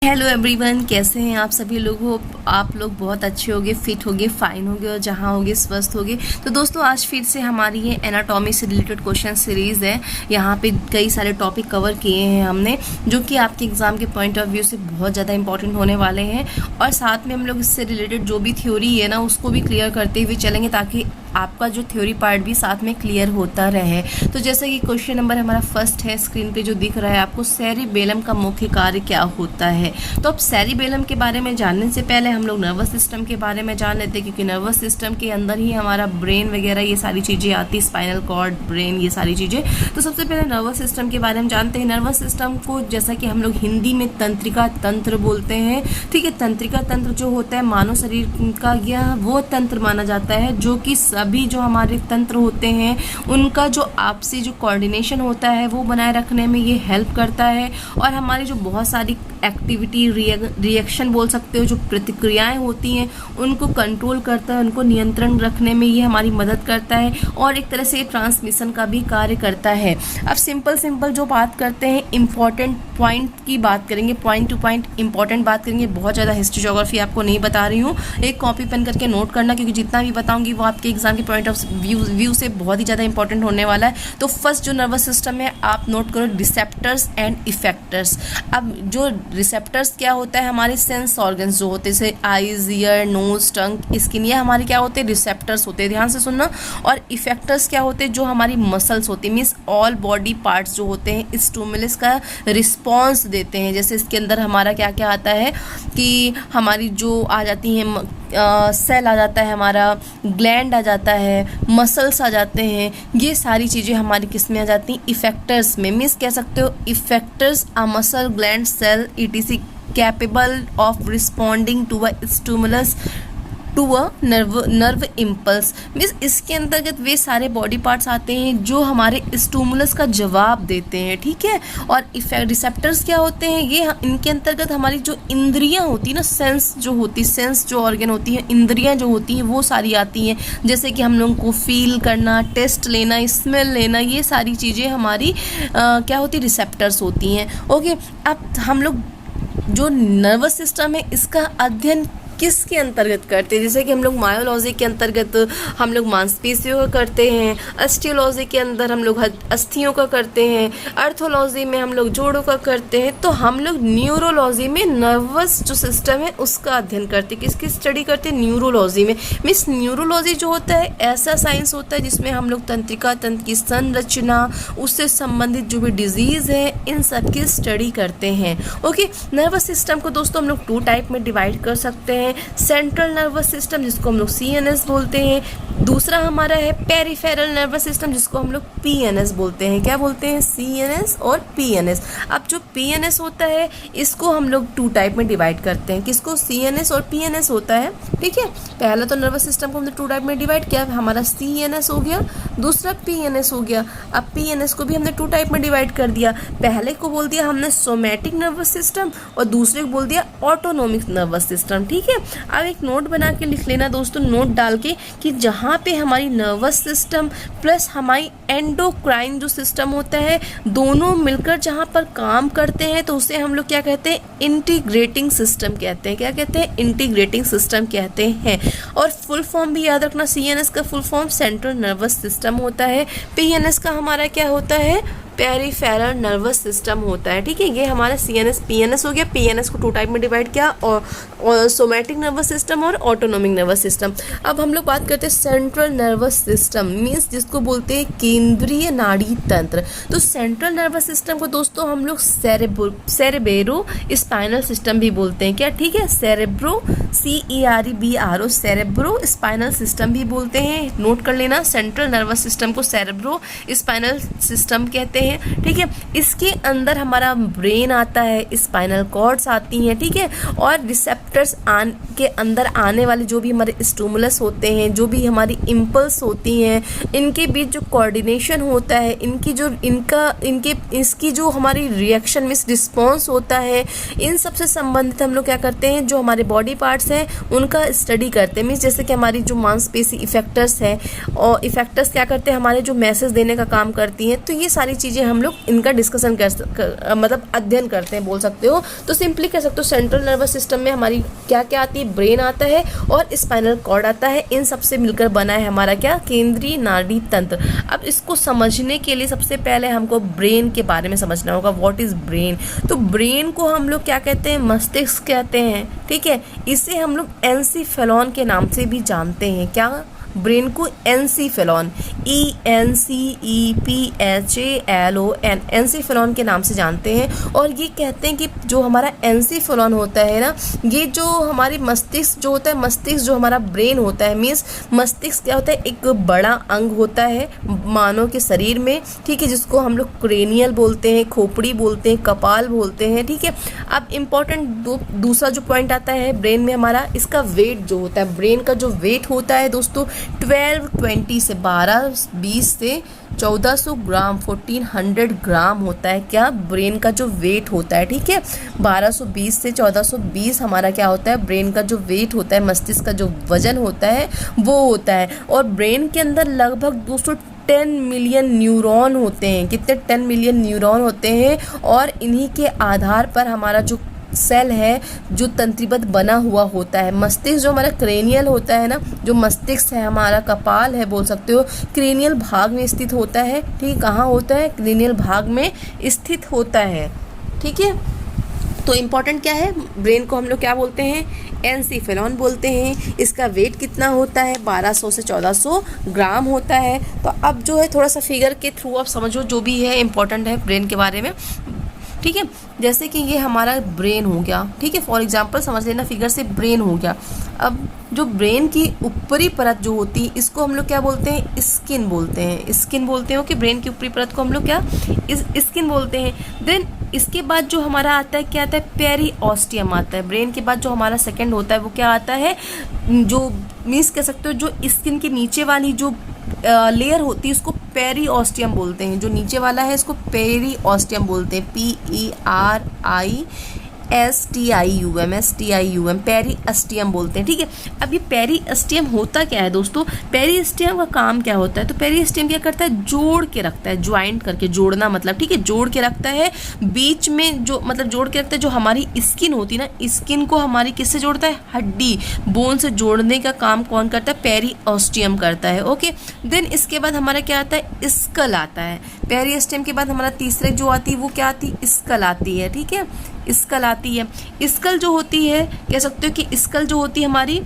Hello everyone, कैसे हैं आप सभी लोग। हो आप लोग बहुत अच्छे होंगे, फिट होंगे, फाइन होंगे और जहाँ होंगे स्वस्थ होंगे। तो दोस्तों आज फिर से हमारी ये एनाटॉमी से रिलेटेड क्वेश्चन सीरीज़ है। यहाँ पे कई सारे टॉपिक कवर किए हैं हमने, जो कि आपके एग्ज़ाम के पॉइंट ऑफ व्यू से बहुत ज़्यादा इंपॉर्टेंट होने वाले हैं। और साथ में हम लोग इससे रिलेटेड जो भी थ्योरी है ना, उसको भी क्लियर करते हुए चलेंगे, ताकि आपका जो थ्योरी पार्ट भी साथ में क्लियर होता रहे। तो जैसे कि क्वेश्चन नंबर हमारा फर्स्ट है, स्क्रीन पे जो दिख रहा है आपको, सेरिबेलम का मुख्य कार्य क्या होता है। तो अब सेरिबेलम के बारे में जानने से पहले हम लोग नर्वस सिस्टम के बारे में जान लेते हैं, क्योंकि नर्वस सिस्टम के अंदर ही हमारा ब्रेन वगैरह ये सारी चीज़ें आती, स्पाइनल कॉर्ड, ब्रेन, ये सारी चीज़ें। तो सबसे पहले नर्वस सिस्टम के बारे में जानते हैं। नर्वस सिस्टम को जैसा कि हम लोग हिंदी में तंत्रिका तंत्र बोलते हैं, ठीक है। तंत्रिका तंत्र जो होता है मानव शरीर का यह वो तंत्र माना जाता है जो कि सभी जो हमारे तंत्र होते हैं उनका जो आपसी जो कोऑर्डिनेशन होता है वो बनाए रखने में ये हेल्प करता है। और हमारी जो बहुत सारी एक्टिविटी, रिएक्शन बोल सकते हो, जो प्रतिक्रियाएं होती हैं उनको कंट्रोल करता है, उनको नियंत्रण रखने में ये हमारी मदद करता है। और एक तरह से ट्रांसमिशन का भी कार्य करता है। अब सिंपल जो बात करते हैं, इंपॉर्टेंट पॉइंट की बात करेंगे, पॉइंट टू पॉइंट इंपॉर्टेंट बात करेंगे। बहुत ज़्यादा हिस्ट्री ज्योग्राफी आपको नहीं बता रही हूँ, एक कॉपी पेन करके नोट करना, क्योंकि जितना भी बताऊंगी वो आपके एग्जाम के पॉइंट ऑफ व्यू से बहुत ही ज़्यादा इंपॉर्टेंट होने वाला है। तो फर्स्ट जो नर्वस सिस्टम है आप नोट करो, रिसेप्टर्स एंड इफेक्टर्स। अब जो रिसेप्टर्स क्या होता है, हमारे सेंस ऑर्गन्स जो होते हैं, जैसे आईज, ईयर, नोज, टंग, स्किन, ये हमारे क्या होते हैं, रिसेप्टर्स होते हैं, ध्यान से सुनना। और इफेक्टर्स क्या होते हैं, जो हमारी मसल्स होती है, मीन्स ऑल बॉडी पार्ट्स जो होते हैं स्टिमुलस का रिस्पॉन्स देते हैं। जैसे इसके अंदर हमारा क्या क्या आता है कि हमारी जो आ जाती हैं सेल आ जाता है, हमारा ग्लैंड आ जाता है, मसल्स आ जाते हैं, ये सारी चीज़ें हमारी किस में आ जाती हैं, इफेक्टर्स में। मीन्स कह सकते हो effectors a muscle, gland, cell etc capable of responding to a stimulus to a nerve impulse. Means इसके अंतर्गत वे सारे बॉडी पार्ट्स आते हैं जो हमारे स्टिमुलस का जवाब देते हैं, ठीक है। और इफेक्ट रिसेप्टर्स क्या होते हैं, ये इनके अंतर्गत हमारी जो इंद्रियां होती है ना, सेंस जो ऑर्गन होती है, इंद्रियां जो होती हैं वो सारी आती हैं। जैसे कि हम लोगों को फील करना, टेस्ट लेना, स्मेल लेना, ये सारी चीज़ें हमारी क्या होती है, रिसेप्टर्स होती हैं। ओके, अब हम लोग जो नर्वस सिस्टम है इसका अध्ययन किसके अंतर्गत करते हैं, जैसे कि हम लोग मायोलॉजी के अंतर्गत हम लोग मांसपेशियों का करते हैं, ऑस्टियोलॉजी के अंदर हम लोग अस्थियों का करते हैं, अर्थोलॉजी में हम लोग जोड़ों का करते हैं। तो हम लोग न्यूरोलॉजी में नर्वस जो सिस्टम है उसका अध्ययन करते हैं। किसकी स्टडी करते हैं, न्यूरोलॉजी में। मीन्स न्यूरोलॉजी जो होता है ऐसा साइंस होता है जिसमें हम लोग तंत्रिका तंत्र की संरचना, उससे संबंधित जो भी डिजीज़ है, इन सब की स्टडी करते हैं। ओके, नर्वस सिस्टम को दोस्तों हम लोग 2 टाइप में डिवाइड कर सकते हैं। सेंट्रल नर्वस सिस्टम जिसको हम लोग CNS बोलते हैं, दूसरा हमारा है पेरिफेरल नर्वस सिस्टम जिसको हम लोग PNS बोलते हैं। क्या बोलते हैं, CNS और PNS। अब जो PNS होता है इसको हम लोग 2 टाइप में डिवाइड करते हैं। किसको, CNS और PNS होता है, ठीक है। पहला तो नर्वस सिस्टम को हमने 2 टाइप में डिवाइड किया, हमारा CNS हो गया, दूसरा PNS हो गया। अब PNS को भी हमने 2 टाइप में डिवाइड कर दिया। पहले को बोल दिया हमने सोमैटिक नर्वस सिस्टम और दूसरे को बोल दिया ऑटोनोमिक नर्वस सिस्टम, ठीक है। अब एक नोट बना के लिख लेना दोस्तों, नोट डाल के, कि जहाँ पे हमारी नर्वस सिस्टम प्लस हमारी एंडोक्राइन जो सिस्टम होता है दोनों मिलकर जहाँ पर काम करते हैं तो उसे हम लोग क्या कहते हैं, इंटीग्रेटिंग सिस्टम कहते हैं। क्या कहते हैं, इंटीग्रेटिंग सिस्टम कहते हैं। और फुल फॉर्म भी याद रखना, CNS का full form central nervous system होता है, PNS का हमारा क्या होता है, पेरिफेरल नर्वस सिस्टम होता है, ठीक है। ये हमारा CNS PNS हो गया। PNS को 2 टाइप में डिवाइड किया, और सोमैटिक नर्वस सिस्टम और ऑटोनोमिक नर्वस सिस्टम। अब हम लोग बात करते हैं सेंट्रल नर्वस सिस्टम, मीन्स जिसको बोलते हैं केंद्रीय नाड़ी तंत्र। तो सेंट्रल नर्वस सिस्टम को दोस्तों हम लोग सेरेब्रो स्पाइनल सिस्टम भी बोलते हैं। क्या, ठीक है, cerebro CEREBRO cerebro spinal system भी बोलते हैं। नोट कर लेना, सेंट्रल नर्वस सिस्टम को सेरेब्रो स्पाइनल सिस्टम कहते हैं, ठीक है। इसके अंदर हमारा ब्रेन आता है, स्पाइनल कॉर्ड्स आती हैं, ठीक है। और रिसेप्टर्स के अंदर आने वाले जो भी हमारे स्टिमुलस होते हैं, जो भी हमारी इम्पल्स होती हैं, इनके बीच जो कोऑर्डिनेशन होता है, इसकी जो हमारी रिएक्शन में रिस्पॉन्स होता है, इन सब से संबंधित हम लोग क्या करते हैं, जो हमारे बॉडी पार्ट्स हैं उनका स्टडी करते हैं। मीन्स जैसे कि हमारी जो मांसपेशी इफेक्टर्स है, और इफेक्टर्स क्या करते हैं, हमारे जो मैसेज देने का काम करती हैं। तो ये सारी चीज़ें चीज़ें हम लोग इनका डिस्कशन मतलब अध्ययन करते हैं बोल सकते हो। तो सिंपली कह सकते हो सेंट्रल नर्वस सिस्टम में हमारी क्या क्या आती है, ब्रेन आता है और स्पाइनल कॉर्ड आता है। इन सबसे मिलकर बना है हमारा क्या, केंद्रीय नाड़ी तंत्र। अब इसको समझने के लिए सबसे पहले हमको ब्रेन के बारे में समझना होगा, व्हाट इज ब्रेन। तो ब्रेन को हम लोग क्या कहते हैं, मस्तिष्क कहते हैं, ठीक है। इसे हम लोग एनसीफेलॉन के नाम से भी जानते हैं। क्या, ब्रेन को एनसीफेलॉन, ENCEPHALON, एनसीफेलॉन के नाम से जानते हैं। और ये कहते हैं कि जो हमारा एनसीफेलॉन होता है ना, ये जो हमारी मस्तिष्क जो होता है, मस्तिष्क जो हमारा ब्रेन होता है, मीन्स मस्तिष्क क्या होता है, एक बड़ा अंग होता है मानव के शरीर में, ठीक है, जिसको हम लोग क्रेनियल बोलते हैं, खोपड़ी बोलते हैं, कपाल बोलते हैं, ठीक है। अब इम्पॉर्टेंट दूसरा जो पॉइंट आता है ब्रेन में हमारा, इसका वेट जो होता है, ब्रेन का जो वेट होता है दोस्तों 1220 से 1220 से 1400 ग्राम, 1400 ग्राम होता है। क्या, ब्रेन का जो वेट होता है, ठीक है। 1220 से 1420 हमारा क्या होता है, ब्रेन का जो वेट होता है, मस्तिष्क का जो वजन होता है वो होता है। और ब्रेन के अंदर लगभग 210 मिलियन न्यूरॉन होते हैं। कितने, 10 मिलियन न्यूरॉन होते हैं। और इन्हीं के आधार पर हमारा जो सेल है जो तंत्रीबद्ध बना हुआ होता है। मस्तिष्क जो हमारा क्रेनियल होता है ना, जो मस्तिष्क है हमारा, कपाल है बोल सकते हो, क्रेनियल भाग में स्थित होता है, ठीक। कहाँ होता है, क्रेनियल भाग में स्थित होता है, ठीक है। तो इम्पॉर्टेंट क्या है, ब्रेन को हम लोग क्या बोलते हैं, एनसीफेलॉन बोलते हैं। इसका वेट कितना होता है, 1200 से 1400 ग्राम होता है। तो अब जो है थोड़ा सा फिगर के थ्रू आप समझो जो भी है इम्पॉर्टेंट है ब्रेन के बारे में, ठीक है। जैसे कि ये हमारा ब्रेन हो गया, ठीक है, फॉर एग्जांपल समझ लेना फिगर से, ब्रेन हो गया। अब जो ब्रेन की ऊपरी परत जो होती है इसको हम लोग क्या बोलते हैं, स्किन बोलते हैं। स्किन बोलते हो कि ब्रेन की ऊपरी परत को हम लोग क्या, स्किन बोलते हैं। देन इसके बाद जो हमारा आता है, क्या आता है, पेरीऑस्टियम आता है। ब्रेन के बाद जो हमारा सेकंड होता है वो क्या आता है, जो मीन्स कह सकते हो जो स्किन के नीचे वाली जो लेयर होती है उसको पेरीऑस्टियम बोलते हैं। जो नीचे वाला है इसको पेरीऑस्टियम बोलते हैं, PERISTIUM, पेरीऑस्टियम बोलते हैं, ठीक है। अब ये पेरीऑस्टियम होता क्या है दोस्तों, पेरीऑस्टियम का काम क्या होता है, तो पेरीऑस्टियम क्या करता है, जोड़ के रखता है, ज्वाइंट करके, जोड़ना मतलब, ठीक है, जोड़ के रखता है बीच में, जो मतलब जोड़ के रखता है। जो हमारी स्किन होती है ना, स्किन को हमारी किससे जोड़ता है, हड्डी, बोन से जोड़ने का काम कौन करता है, पेरीऑस्टियम करता है, ओके। देन इसके बाद हमारा क्या आता है, स्कल आता है। पेरीऑस्टियम के बाद हमारा तीसरे जो आती है वो क्या आती है, स्कल आती है, ठीक है, स्कल आती है। स्कल जो होती है, कह सकते हो कि स्कल जो होती है हमारी,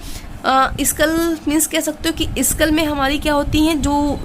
स्कल मीन्स कह सकते हो कि स्कल में हमारी क्या होती हैं, जो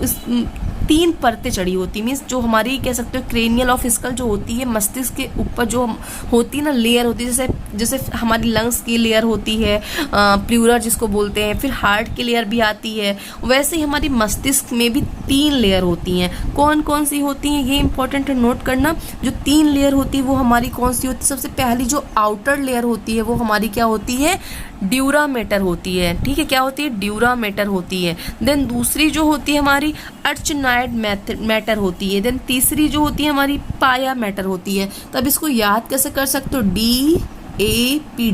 3 परतें चढ़ी होती, मीन्स जो हमारी कह सकते हो क्रेनियल ऑफ स्कल जो होती है, मस्तिष्क के ऊपर जो होती है ना लेयर होती है, जैसे हमारी लंग्स की लेयर होती है, प्लूरल जिसको बोलते हैं, फिर हार्ट की लेयर भी आती है। वैसे ही हमारी मस्तिष्क में भी 3 लेयर होती हैं। कौन कौन सी होती हैं, ये इंपॉर्टेंट है नोट करना। जो 3 लेयर होती है वो हमारी कौन सी होती है, सबसे पहली जो आउटर लेयर होती है वो हमारी क्या होती है, ड्यूरामेटर होती है, ठीक है। क्या होती है, ड्यूरामेटर होती है। देन दूसरी जो होती है हमारी अर्चनाइड मैटर होती है। देन तीसरी जो होती है हमारी पाया मैटर होती है। तब इसको याद कैसे कर सकते हो, DAP,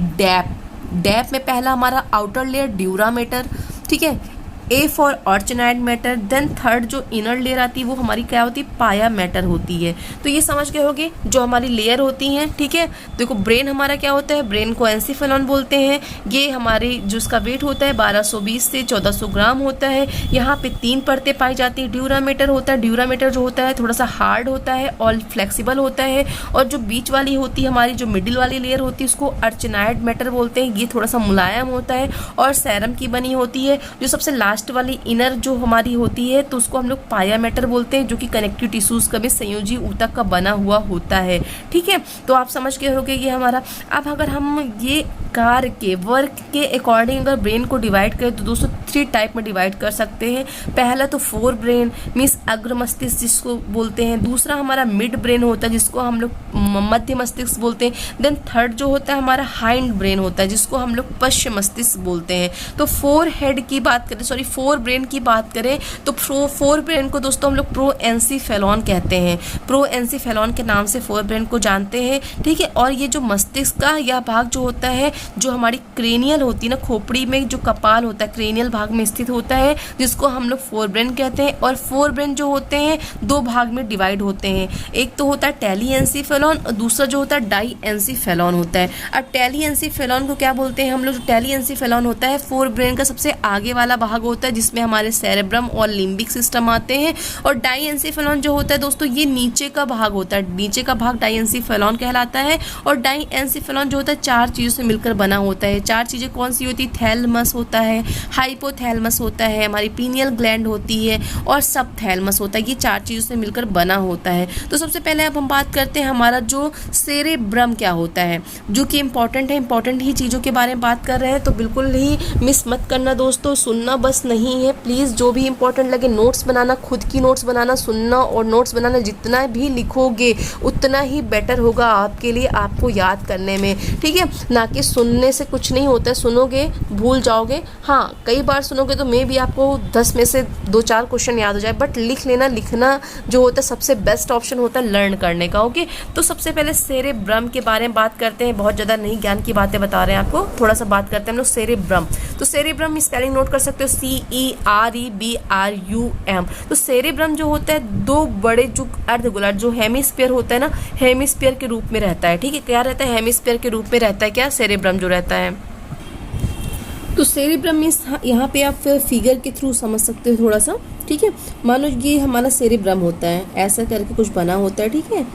डैप में पहला हमारा आउटर लेयर ड्यूरामेटर, ठीक है, A for arachnoid mater. Then third जो इनर लेयर आती है वो हमारी क्या होती है, पाया मैटर होती है। तो ये समझ गए होगे जो हमारी लेयर होती हैं, ठीक है। देखो ब्रेन हमारा क्या होता है, ब्रेन को एनसीफेलॉन बोलते हैं। ये हमारी जो उसका वेट होता है 1220 से 1400 ग्राम होता है। यहाँ पे 3 परतें पाई जाती है। ड्यूरामेटर होता है, ड्यूरामेटर जो होता है थोड़ा सा हार्ड होता है और फ्लेक्सिबल होता है। और जो बीच वाली होती है हमारी, जो मिडिल वाली लेयर होती है उसको अर्चनाइड मैटर बोलते हैं। ये थोड़ा सा मुलायम होता है और सेरम की बनी होती है। जो सबसे लास्ट वाली इनर जो हमारी होती है तो उसको हम लोग पाया मैटर बोलते हैं, जो कि कनेक्टिव टिश्यूज का भी संयोजी ऊतक का बना हुआ होता है, ठीक है। तो आप समझ गए होंगे ये हमारा। अब अगर हम ये कार्य के वर्क के अकॉर्डिंग अगर ब्रेन को डिवाइड करें तो दोस्तों 3 टाइप में डिवाइड कर सकते हैं। पहला तो फोर ब्रेन मीन्स अग्र मस्तिष्क जिसको बोलते हैं। दूसरा हमारा मिड ब्रेन होता है जिसको हम लोग मध्य मस्तिष्क बोलते हैं। देन थर्ड जो होता है हमारा हाइंड ब्रेन होता है जिसको हम लोग पश्च मस्तिष्क बोलते हैं। तो 4 हेड की बात करें, सॉरी फोर ब्रेन की बात करें तो फोर ब्रेन को दोस्तों हम लोग प्रोएंसीफेलॉन कहते हैं, प्रोएंसीफेलॉन के नाम से फोर ब्रेन को जानते हैं, ठीक है। और ये जो मस्तिष्क का यह भाग जो होता है, जो हमारी क्रेनियल होती है ना, खोपड़ी में जो कपाल होता है क्रेनियल भाग में स्थित होता है, जिसको हम लोग फोर ब्रेन कहते हैं। और फोर ब्रेन जो होते हैं दो भाग में डिवाइड होते हैं, एक तो होता है टेलीएंसीफेलॉन और दूसरा जो होता है डाईएंसीफेलॉन होता है। अब टेलीएंसीफेलॉन को क्या बोलते हैं हम लोग? टेलीएंसीफेलॉन होता है फोर ब्रेन का सबसे आगे वाला भाग होता है, जिसमें हमारे सेरेब्रम और लिम्बिक सिस्टम आते हैं। और डाईएंसीफेलॉन जो होता है दोस्तों ये नीचे का भाग होता है, नीचे का भाग डाईएंसीफेलॉन कहलाता है। और डाईएंसीफेलॉन जो होता है चार चीज़ों से मिलकर बना होता है। चार चीज़ें कौन सी होती है? थैलमस होता है, हाइपोथैलमस होता है, हमारी पीनियल ग्लैंड होती है और सबथैलमस होता है। ये चार चीज़ों से मिलकर बना होता है। तो सबसे पहले अब हम बात करते हैं हमारा जो सेरेब्रम क्या होता है, जो कि इंपॉर्टेंट है, इंपॉर्टेंट ही चीज़ों के बारे में बात कर रहे हैं, तो बिल्कुल ही मिस मत करना दोस्तों। सुनना बस नहीं है, प्लीज़ जो भी इंपॉर्टेंट लगे नोट्स बनाना, खुद की नोट्स बनाना, सुनना और नोट्स बनाना। जितना भी लिखोगे उतना ही बेटर होगा आपके लिए, आपको याद करने में, ठीक है ना। कि सुनने से कुछ नहीं होता है, सुनोगे भूल जाओगे, हाँ कई बार सुनोगे तो मे भी आपको 10 में से 2-4 क्वेश्चन याद हो जाए, बट लिख लेना। लिखना जो होता है सबसे बेस्ट ऑप्शन होता है लर्न करने का, ओके। तो सबसे पहले सेरेब्रम के बारे में बात करते हैं, बहुत ज़्यादा नहीं ज्ञान की बातें बता रहे हैं आपको, थोड़ा सा बात करते हैं हम लोग सेरेब्रम। तो सेरेब्रम में स्पेलिंग नोट कर सकते हो, CEREBRUM। तो सेरेब्रम जो होता है दो बड़े जो अर्धगोलार्ध जो हेमिस्फीयर होता है ना, हेमिस्फीयर के रूप में रहता है, ठीक है। क्या रहता है? हेमिस्फीयर के रूप में रहता है, क्या सेरेब्रम जो रहता है। तो सेरेब्रम में यहाँ पे आप फिगर के थ्रू समझ सकते हो थोड़ा सा, ठीक है। मानो ये हमारा सेरेब्रम होता है, ऐसा करके कुछ बना होता है, ठीक है,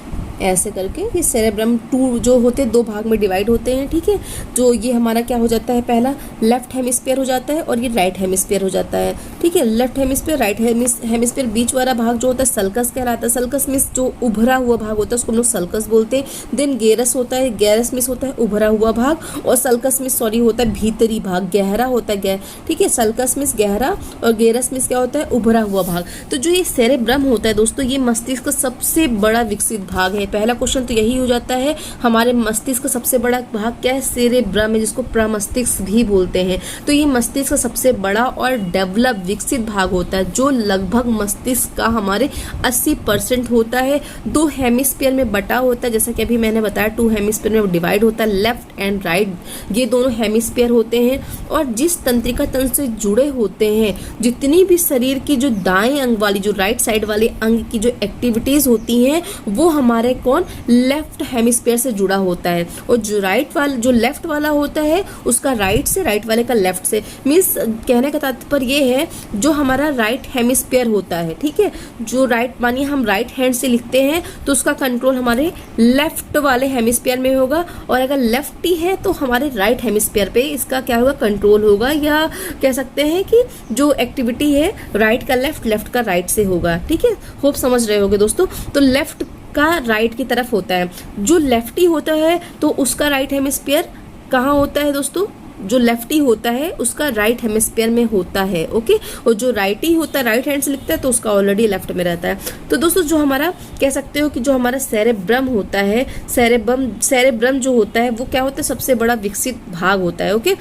ऐसे करके। ये सेरेब्रम टू जो होते हैं दो भाग में डिवाइड होते हैं, ठीक है। जो ये हमारा क्या हो जाता है, पहला लेफ्ट हेमिस्फीयर हो जाता है और ये राइट हेमिस्फीयर हो जाता है, ठीक है। लेफ्ट हेमिस्फीयर, राइट हेमिस्फीयर, बीच वाला भाग जो होता है सल्कस कहलाता है। सल्कस में जो उभरा हुआ भाग होता है उसको हम लोग सल्कस बोलते हैं। देन गेरस होता है, गेरस में होता है उभरा हुआ भाग, और सल्कस में होता है भीतरी भाग, गहरा होता है, ठीक है। सल्कस में गहरा और गेरस में क्या होता है? उभरा हुआ भाग। तो जो ये सेरेब्रम होता है दोस्तों, ये मस्तिष्क का सबसे बड़ा विकसित भाग है। पहला क्वेश्चन तो यही हो जाता है, हमारे मस्तिष्क का सबसे बड़ा भाग क्या है? सेरेब्रम है, जिसको प्रमस्तिष्क भी बोलते हैं। तो ये मस्तिष्क का सबसे बड़ा और डेवलप विकसित भाग होता है, जो लगभग मस्तिष्क का हमारे 80% होता है। दो हेमिस्फीयर में बटा होता है, जैसा कि अभी मैंने बताया 2 हेमिस्फीयर में डिवाइड होता है, लेफ्ट एंड राइट, ये दोनों हेमिस्फीयर होते हैं। और जिस तंत्रिका तंत्र से जुड़े होते हैं, जितनी भी शरीर की जो दाएं अंग वाली, जो राइट साइड वाले अंग की जो एक्टिविटीज होती हैं, वो हमारे कौन? लेफ्ट हेमिस्फीयर से जुड़ा होता है। और जो लेफ्ट वाला होता है उसका राइट से, राइट वाले का लेफ्ट से। मीन्स कहने का तात्पर्य ये है, जो हमारा राइट हेमिस्फीयर होता है, ठीक है, जो राइट, मानिए हम राइट हैंड से लिखते हैं तो उसका कंट्रोल हमारे लेफ्ट वाले हेमिस्फीयर में होगा, और अगर लेफ्टी है तो हमारे राइट हेमिस्फीयर पे इसका क्या होगा? कंट्रोल होगा। या कह सकते हैं कि जो एक्टिविटी है राइट का लेफ्ट, लेफ्ट का राइट से होगा, ठीक है। होप समझ रहे होगे दोस्तों। तो लेफ्ट का राइट की तरफ होता है। जो लेफ्टी होता है तो उसका राइट हेमिस्फीयर कहाँ होता है दोस्तों? जो लेफ्टी होता है उसका राइट हेमिस्फीयर में होता है, ओके। और जो राइटी होता है, राइट हैंड से लिखता है, तो उसका ऑलरेडी लेफ्ट में रहता है। तो दोस्तों जो हमारा कह सकते हो कि जो हमारा सेरेब्रम होता है, सेरेब्रम जो होता है वो क्या होता है? सबसे बड़ा विकसित भाग होता है, ओके।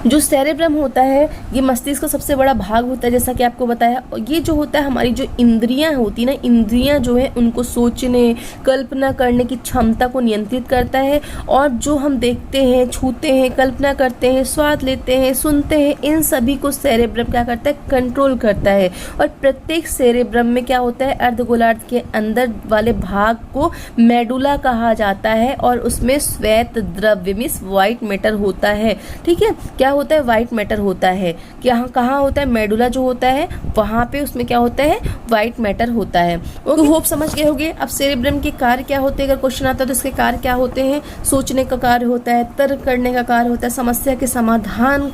जो सेरेब्रम होता है ये मस्तिष्क का सबसे बड़ा भाग होता है, जैसा कि आपको बताया। और ये जो होता है हमारी जो इंद्रियां होती है ना, इंद्रियां जो है उनको सोचने, कल्पना करने की क्षमता को नियंत्रित करता है। और जो हम देखते हैं, छूते हैं, कल्पना करते हैं, स्वाद लेते हैं, सुनते हैं, इन सभी को सेरेब्रम क्या करता है? कंट्रोल करता है। और प्रत्येक सेरेब्रम में क्या होता है? अर्धगोलार्ध के अंदर वाले भाग को मेडुला कहा जाता है, और उसमें श्वेत द्रव्य मींस व्हाइट मैटर होता है, ठीक है। क्या होता है? व्हाइट मैटर होता है। कहाँ होता है? मेडुला जो होता है वहां पे, उसमें क्या होता है? व्हाइट मैटर होता है। तो होप समझ गए होंगे। अब सेरेब्रम के कार्य क्या होते हैं? अगर क्वेश्चन आता है तो इसके कार्य क्या होते हैं? सोचने का कार्य होता है, तर्क करने का कार्य होता है, समस्या के समाधान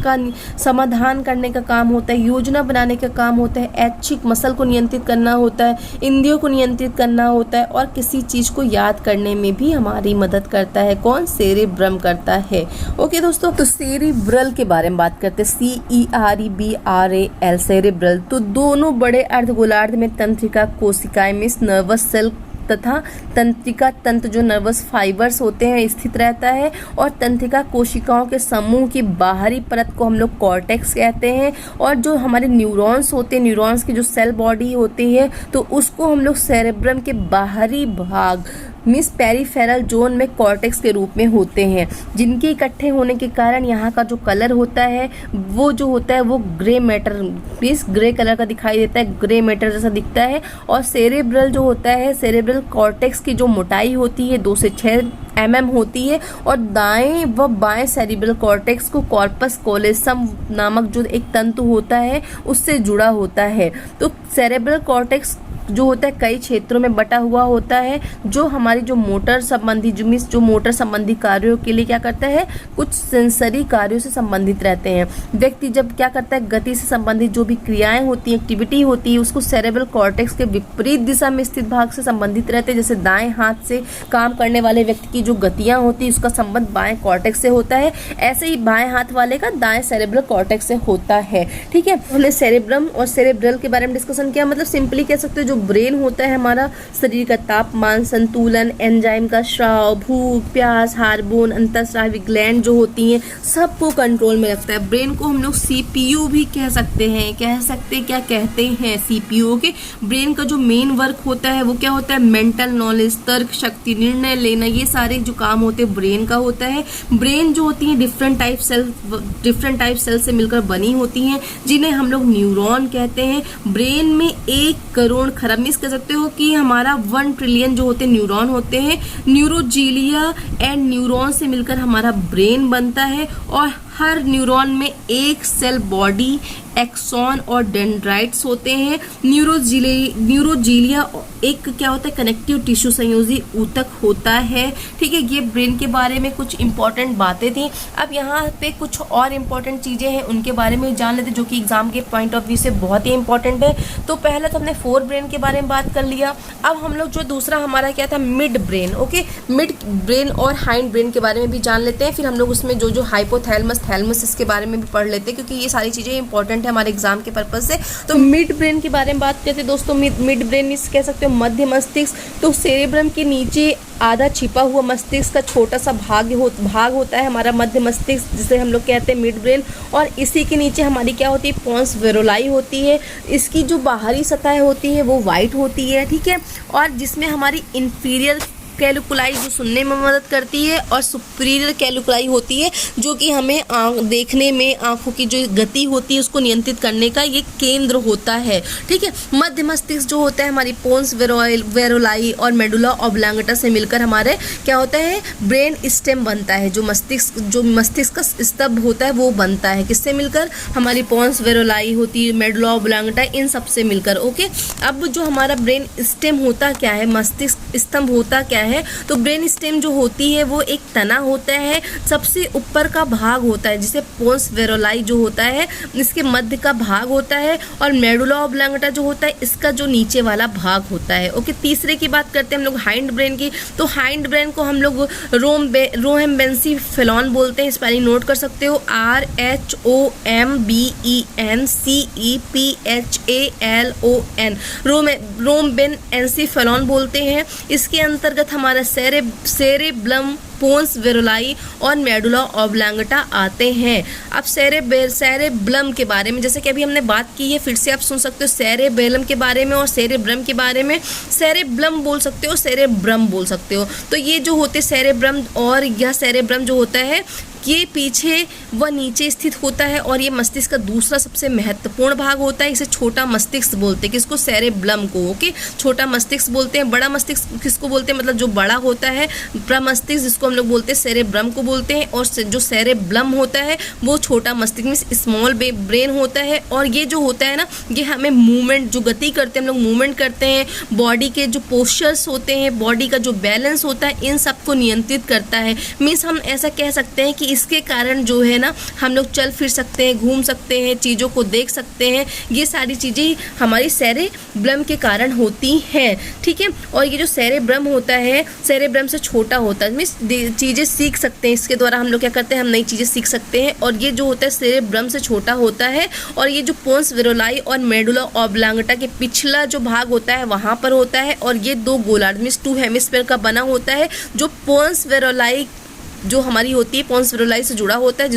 करने का काम होता है, योजना बनाने का काम होता है, ऐच्छिक मसल को नियंत्रित करना होता है, इंद्रियों को नियंत्रित करना होता है, और किसी चीज को याद करने में भी हमारी मदद करता है। कौन? सेरेब्रम करता है, ओके दोस्तों। तो सेरेब्रल के बारे में बात करते हैं, CEREBRAL, सेरेब्रल। तो दोनों बड़े अर्धगोलार्ध में तंत्रिका कोशिकाएं मींस नर्वस सेल तथा तंत्रिका तंत्र जो नर्वस फाइबर्स होते हैं स्थित रहता है, और तंत्रिका कोशिकाओं के समूह की बाहरी परत को हम लोग कॉर्टेक्स कहते हैं, और जो हमारे न्यूरॉन्स होते हैं, न्यूरॉन्स की जो सेल बॉडी होती है, तो उसको हम लोग सेरेब्रम के बाहरी भाग मीन्स पेरिफेरल जोन में कॉर्टेक्स के रूप में होते हैं, जिनके इकट्ठे होने के कारण यहाँ का जो कलर होता है वो जो होता है वो grey matter means grey colour का दिखाई देता है, ग्रे मैटर जैसा दिखता है। और सेरेब्रल जो होता है, सेरेब्रल कॉर्टेक्स की जो मोटाई होती है 2 से 6 mm होती है, और दाएं व बाएं सेरेब्रल कॉर्टेक्स को कॉर्पस कोलेसम नामक जो एक तंतु होता है उससे जुड़ा होता है। तो सेरेब्रल कॉर्टेक्स जो होता है कई क्षेत्रों में बटा हुआ होता है, जो हमारी जो मोटर संबंधी जो मोटर संबंधी कार्यों के लिए क्या करता है, कुछ सेंसरी कार्यों से संबंधित रहते हैं। व्यक्ति जब क्या करता है, गति से संबंधित जो भी क्रियाएं होती हैं, एक्टिविटी होती है, उसको सेरेब्रल कॉर्टेक्स के विपरीत दिशा में स्थित भाग से संबंधित रहते हैं। जैसे दाएं हाथ से काम करने वाले व्यक्ति की जो गतियां होती है उसका संबंध बाएं कॉर्टेक्स से होता है, ऐसे ही बाएं हाथ वाले का दाएं सेरेब्रल कॉर्टेक्स से होता है। ठीक है, हमने सेरेब्रम और सेरेब्रल के बारे में डिस्कशन किया। मतलब सिंपली कह सकते हो जो ब्रेन होता है हमारा, शरीर का तापमान संतुलन, एंजाइम का स्राव, भूख प्यास, हार्मोन, अंतःस्रावी ग्लैंड जो होती हैं, सबको कंट्रोल में रखता है। ब्रेन को हम लोग सीपीयू भी कह सकते हैं, क्या कहते हैं सीपीयू के। ब्रेन का जो मेन वर्क होता है वो क्या होता है, मेंटल नॉलेज, तर्क शक्ति, निर्णय लेना, ये सारे जो काम होते हैं ब्रेन का होता है। ब्रेन जो होती है डिफरेंट टाइप सेल से मिलकर बनी होती हैं, जिन्हें हम लोग न्यूरॉन कहते हैं। ब्रेन में 1 करोड़ खरब मिस कह सकते हो कि हमारा 1 ट्रिलियन जो होते हैं न्यूरॉन होते हैं। न्यूरोजीलिया एंड न्यूरॉन से मिलकर हमारा ब्रेन बनता है, और हर न्यूरॉन में एक सेल बॉडी, एक्सॉन और डेंड्राइट्स होते हैं। न्यूरोजीलिया एक क्या होता है, कनेक्टिव टिश्यू संयोजी ऊतक होता है। ठीक है, ये ब्रेन के बारे में कुछ इंपॉर्टेंट बातें थी। अब यहाँ पे कुछ और इंपॉर्टेंट चीजें हैं, उनके बारे में जान लेते जो कि एग्जाम के पॉइंट ऑफ व्यू से बहुत ही इंपॉर्टेंट है। तो पहले तो हमने फोर ब्रेन के बारे में बात कर लिया। अब हम लोग जो दूसरा हमारा क्या था, mid brain. Okay, mid brain और हाइंड ब्रेन के बारे में भी जान लेते हैं। फिर हम लोग उसमें जो हाइपोथैलेमस, थैलेमस, इसके बारे में भी पढ़ लेते हैं, क्योंकि ये सारी चीजें इंपॉर्टेंट है हमारे एग्जाम के पर्पज से। तो मिड ब्रेन के बारे में बात करते हैं दोस्तों। मिड ब्रेन मींस कह सकते हो मध्य मस्तिष्क। तो सेरेब्रम के नीचे आधा छिपा हुआ मस्तिष्क का छोटा सा भाग होता है हमारा मध्य मस्तिष्क, जिसे हम लोग कहते हैं मिड ब्रेन। और इसी के नीचे हमारी क्या होती है, पोन्स वेरोलाई होती है। इसकी जो बाहरी सतह होती है वो वाइट होती है। ठीक है, और जिसमें हमारी इंफीरियर कैलकुलाई जो सुनने में मदद करती है, और सुपीरियर कैलकुलाई होती है जो कि हमें देखने में आंखों की जो गति होती है उसको नियंत्रित करने का ये केंद्र होता है। ठीक है, मध्य मस्तिष्क जो होता है हमारी पोन्स वेरोलाई और मेडुला ऑब्लांगेटा से मिलकर हमारे क्या होता है, ब्रेन स्टेम बनता है। जो मस्तिष्क का स्तंभ होता है वो बनता है किससे मिलकर, हमारी पोन्स वेरोलाई होती है, मेडुला ऑब्लांगेटा, इन सब से मिलकर। ओके, अब जो हमारा ब्रेन स्टेम होता क्या है, मस्तिष्क स्तंभ होता क्या है, तो ब्रेन स्टेम जो होती है वो एक तना होता है, सबसे ऊपर का भाग होता है जिसे पोन्स वेरोलाई जो होता है इसके मध्य का भाग होता है, और मेडुला ऑब्लांगेटा जो होता है इसका जो नीचे वाला भाग होता है। ओके, तीसरे की बात करते हैं हम लोग हाइंड ब्रेन की। तो हाइंड ब्रेन को हम लोग रोहेम्बेन्सीफेलॉन बोलते हैं, स्पेलिंग नोट कर सकते हो, RHOMBENCEPHALON, रोम्बेन्सीफेलॉन बोलते हैं। इसके अंतर्गत हमारा सेरेब्रम, पोन्स वेरोलाई और मेडुला ऑब्लांगेटा आते हैं। अब सेरेब्रम के बारे में जैसे कि अभी हमने बात की है, फिर से आप सुन सकते हो सेरेबेलम के बारे में और सेरेब्रम के बारे में। सेरेब्रम बोल सकते हो, सेरेब्रम बोल सकते हो। तो ये जो होते सेरेब्रम, और यह सेरेब्रम जो होता है ये पीछे व नीचे स्थित होता है, और ये मस्तिष्क का दूसरा सबसे महत्वपूर्ण भाग होता है। इसे छोटा मस्तिष्क बोलते हैं, किसको, सेरेब्रम को। ओके, छोटा मस्तिष्क बोलते हैं। बड़ा मस्तिष्क किसको बोलते हैं, मतलब जो बड़ा होता है, प्रमस्तिष्क जिसको हम लोग बोलते हैं सेरेब्रम को बोलते हैं, और जो सेरेब्रम होता है वो छोटा मस्तिष्क में स्मॉल ब्रेन होता है। और ये जो होता है ना, ये हमें मूवमेंट, जो गति करते हैं हम लोग, मूवमेंट करते हैं, बॉडी के जो पोस्चर्स होते हैं, बॉडी का जो बैलेंस होता है, इन सबको नियंत्रित करता है। मीन्स हम ऐसा कह सकते हैं कि इसके कारण जो है ना हम लोग चल फिर सकते हैं, घूम सकते हैं, चीज़ों को देख सकते हैं। ये सारी चीज़ें हमारी सेरेब्रम के कारण होती हैं, ठीक है। और ये जो सेरेब्रम होता है, सेरेब्रम से छोटा होता है, मीन्स चीज़ें सीख सकते हैं, इसके द्वारा हम लोग क्या करते हैं, हम नई चीज़ें सीख सकते हैं। और ये जो होता है सेरेब्रम से छोटा होता है। और ये जो पोन्स वेरोलाई और मेडुला ऑब्लांगटा के पिछला जो भाग होता है वहाँ पर होता है। और ये दो गोलार्ध मीन्स टू हेमिस्फीयर का बना होता है। जो पोन्स वेरोलाई जो हमारी होती है पोन्स वेरोलाई से जुड़ा होता है,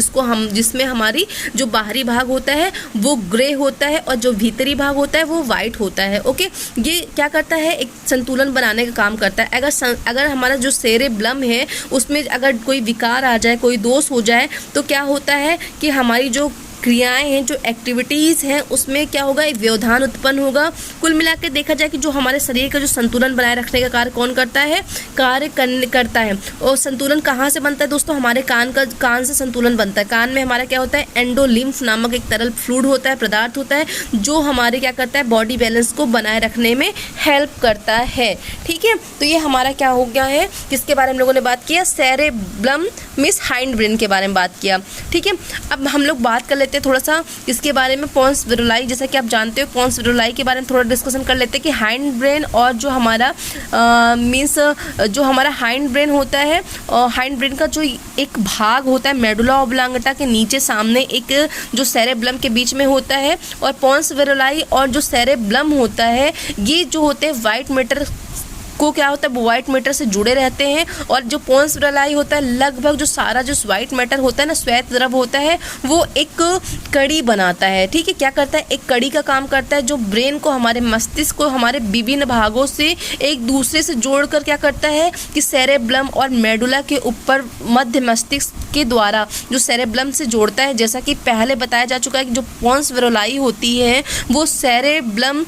जिसमें हमारी जो बाहरी भाग होता है वो ग्रे होता है और जो भीतरी भाग होता है वो वाइट होता है। ओके, ये क्या करता है, एक संतुलन बनाने का काम करता है। अगर हमारा जो सेरेब्रम है उसमें अगर कोई विकार आ जाए, कोई दोष हो जाए, तो क्या होता है कि हमारी जो क्रियाएं हैं, जो एक्टिविटीज़ हैं, उसमें क्या होगा, एक व्यवधान उत्पन्न होगा। कुल मिलाकर देखा जाए कि जो हमारे शरीर का जो संतुलन बनाए रखने का कार्य कौन करता है, करता है। और संतुलन कहाँ से बनता है दोस्तों, हमारे कान से संतुलन बनता है। कान में हमारा क्या होता है, एंडोलिम्फ नामक एक तरल फ्लूइड होता है, पदार्थ होता है, जो हमारे क्या करता है, बॉडी बैलेंस को बनाए रखने में हेल्प करता है, ठीक है। तो ये हमारा क्या हो गया है, किसके बारे में हम लोगों ने बात किया, सेरेब्रम मीन्स हाइंड ब्रेन के बारे में बात किया, ठीक है। अब हम लोग बात कर लेते हैं थोड़ा सा इसके बारे में, पोन्स वेरोलाई। जैसा कि आप जानते हो, पोन्स वेरोलाई के बारे में थोड़ा डिस्कशन कर लेते हैं कि हाइंड ब्रेन और जो हमारा मीन्स जो हमारा हाइंड ब्रेन होता है, हाइंड ब्रेन का जो एक भाग होता है मेडुला ऑब्लांगटा के नीचे सामने एक जो सेरेब्रम के बीच में होता है। और पोन्स वेरोलाई और जो सेरेब्रम होता है, ये जो होते हैं वाइट मैटर को क्या होता है, वो वाइट मैटर से जुड़े रहते हैं। और जो पोन्स वेरोलाई होता है, लगभग जो सारा जो वाइट मैटर होता है ना, श्वेत द्रव होता है, वो एक कड़ी बनाता है, ठीक है। क्या करता है, एक कड़ी का काम करता है, जो ब्रेन को, हमारे मस्तिष्क को हमारे विभिन्न भागों से एक दूसरे से जोड़कर क्या करता है कि सेरेब्रम और मेडुला के ऊपर मध्य मस्तिष्क के द्वारा जो सेरेब्रम से जोड़ता है। जैसा कि पहले बताया जा चुका है कि जो पोन्स वेरोलाई होती है वो सेरेब्रम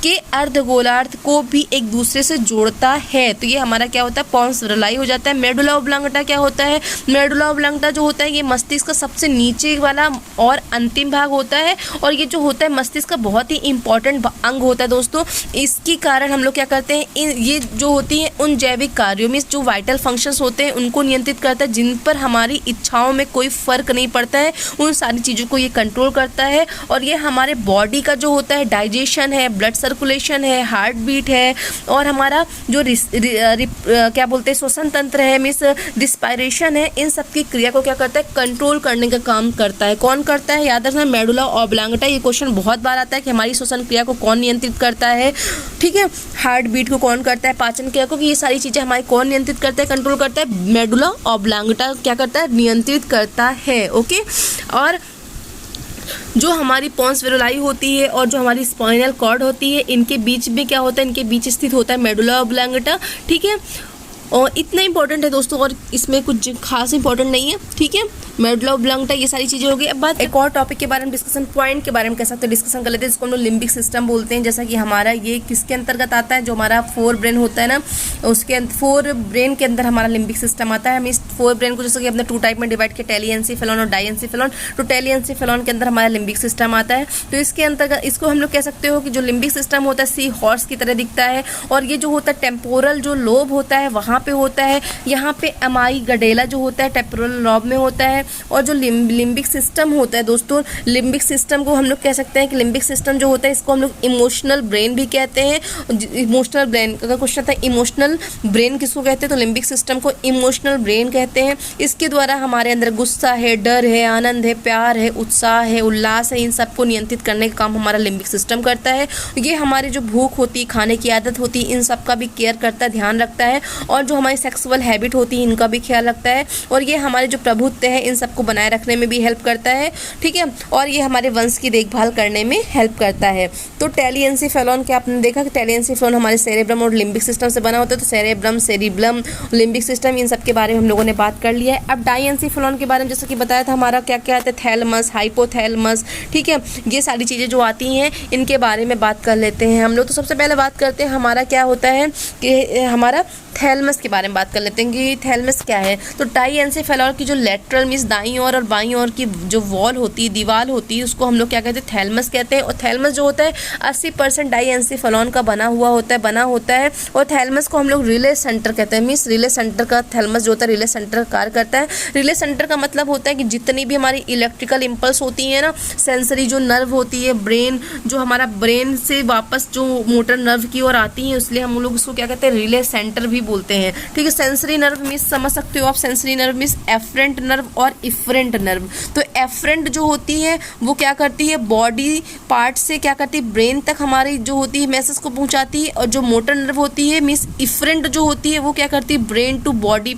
के अर्धगोलार्ध को भी एक दूसरे से जोड़ता है। तो ये हमारा क्या होता है, पोन्स वेरोलाई हो जाता है। मेडुला ऑब्लांगटा क्या होता है, मेडुला ऑब्लांगटा जो होता है ये मस्तिष्क का सबसे नीचे वाला और अंतिम भाग होता है। और ये जो होता है मस्तिष्क का बहुत ही इंपॉर्टेंट अंग होता है दोस्तों। इसके कारण हम लोग क्या करते हैं, ये जो होती है उन जैविक कार्यों में जो वाइटल फंक्शंस होते हैं उनको नियंत्रित करता है, जिन पर हमारी इच्छाओं में कोई फर्क नहीं पड़ता है, उन सारी चीज़ों को ये कंट्रोल करता है। और ये हमारे बॉडी का जो होता है डाइजेशन है, ब्लड सर्कुलेशन है, हार्ट बीट है, और हमारा जो क्या बोलते हैं श्वसन तंत्र है, मीन्स रिस्पायरेशन है, इन सब की क्रिया को क्या करता है, कंट्रोल करने का काम करता है। कौन करता है, याद रखना मेडुला ऑब्लांगटा। ये क्वेश्चन बहुत बार आता है कि हमारी श्वसन क्रिया को कौन नियंत्रित करता है, ठीक है। हार्ट बीट को कौन करता है, पाचन क्रिया को, कि ये सारी चीज़ें हमारी कौन नियंत्रित करता है, कंट्रोल करता है, मेडुला ऑब्लांगटा क्या करता है, नियंत्रित करता है। ओके, और जो हमारी पोन्स वेरोलाई होती है और जो हमारी स्पाइनल कॉर्ड होती है, इनके बीच में क्या होता है, इनके बीच स्थित होता है मेडुला ऑब्लांगटा, ठीक है। और इतना इंपॉर्टेंट है दोस्तों, और इसमें कुछ खास इंपॉर्टेंट नहीं है, ठीक है। मेडुला ऑब्लांगटा, ये सारी चीज़ें हो गई। अब बात एक और टॉपिक के बारे में, डिस्कशन पॉइंट के बारे में कह सकते हैं, डिस्कशन कर लेते हैं, जिसको हम लोग लिम्बिक सिस्टम बोलते हैं। जैसा कि हमारा ये किसके अंतर्गत आता है, जो हमारा 4 ब्रेन होता है ना, उसके 4 ब्रेन के अंदर हमारा लिम्बिक सिस्टम आता है। हम इस 4 ब्रेन को जैसे कि अपने 2 टाइप में डिवाइड किया, टेलिएंसिफेलॉन और डाइएंसिफेलॉन। तो टेलिएंसिफेलॉन के अंदर हमारा लिम्बिक सिस्टम आता है। तो इसके अंतर्गत इसको हम लोग कह सकते हो कि जो लिम्बिक सिस्टम होता है सी हॉर्स की तरह दिखता है। और ये जो होता है टेम्पोरल जो लोब होता है वहाँ पे होता है। यहाँ पे एमाई गडेला जो होता है टेम्पोरल लोब में होता है। और जो लिम्बिक सिस्टम होता है दोस्तों, लिम्बिक सिस्टम को हम लोग कह सकते हैं कि लिम्बिक सिस्टम जो होता है इसको हम लोग इमोशनल ब्रेन भी कहते हैं। इमोशनल ब्रेन, अगर क्वेश्चन था इमोशनल ब्रेन किसको कहते हैं, तो लिम्बिक सिस्टम को इमोशनल ब्रेन कहते हैं। इसके द्वारा हमारे अंदर गुस्सा है, डर है, आनंद है, प्यार है, उत्साह है, उल्लास है, इन सबको नियंत्रित करने का काम हमारा लिम्बिक सिस्टम करता है। ये हमारी जो भूख होती है, खाने की आदत होती है, इन सब का भी केयर करता है, ध्यान रखता है। और जो हमारी सेक्सुअल हैबिट होती है इनका भी ख्याल रखता है। और ये हमारे जो प्रभुत्व है इन सबको बनाए रखने में भी हेल्प करता है, ठीक है। और ये हमारे वंश की देखभाल करने में हेल्प करता है। तो टेलिएंसिफेलॉन क्या आपने देखा कि टेलिएंसिफेलॉन हमारे सेरेब्रम और लिम्बिक सिस्टम से बना होता है। तो सेरेब्रम, सेरिब्लम, लिम्बिक सिस्टम, इन सब के बारे में हम लोगों ने बात कर लिया है। अब डाइएंसिफेलॉन के बारे में जैसा कि बताया था, हमारा क्या क्या आता है, थैलमस, हाइपोथैलमस, ठीक है। ये सारी चीज़ें जो आती हैं इनके बारे में बात कर लेते हैं हम लोग। तो सबसे पहले बात करते हैं हमारा क्या होता है कि हमारा थैलमस के बारे में बात कर लेते हैं कि थैलमस क्या है। तो डाईएंसेफेलॉन की जो लेटरल मीन्स दाईं ओर और बाईं ओर की जो वॉल होती है, दीवार होती है, उसको हम लोग क्या कहते हैं, थैलमस कहते हैं। और थैलमस जो होता है 80% डाईएंसेफेलॉन का बना होता है। और थैलमस को हम लोग रिले सेंटर कहते हैं, मीन्स रिले सेंटर का थैलमस जो होता है रिले सेंटर का कार्य करता है। रिले सेंटर का मतलब होता है कि जितनी भी हमारी इलेक्ट्रिकल इम्पल्स होती है ना, सेंसरी जो नर्व होती है, ब्रेन जो हमारा ब्रेन से वापस जो मोटर नर्व की ओर आती है, इसलिए हम लोग उसको क्या कहते हैं, रिले सेंटर भी बोलते हैं। ठीक है, सेंसरी नर्व मीन्स समझ सकते हो आप, sensory nerve means afferent nerve और इफरेंट नर्व। तो एफरेंट जो होती है वो क्या करती है, बॉडी पार्ट से क्या करती है, ब्रेन तक हमारी जो होती है मैसेज को पहुंचाती है। और जो मोटर नर्व होती है मीन्स इफरेंट जो होती है वो क्या करती है, ब्रेन टू बॉडी।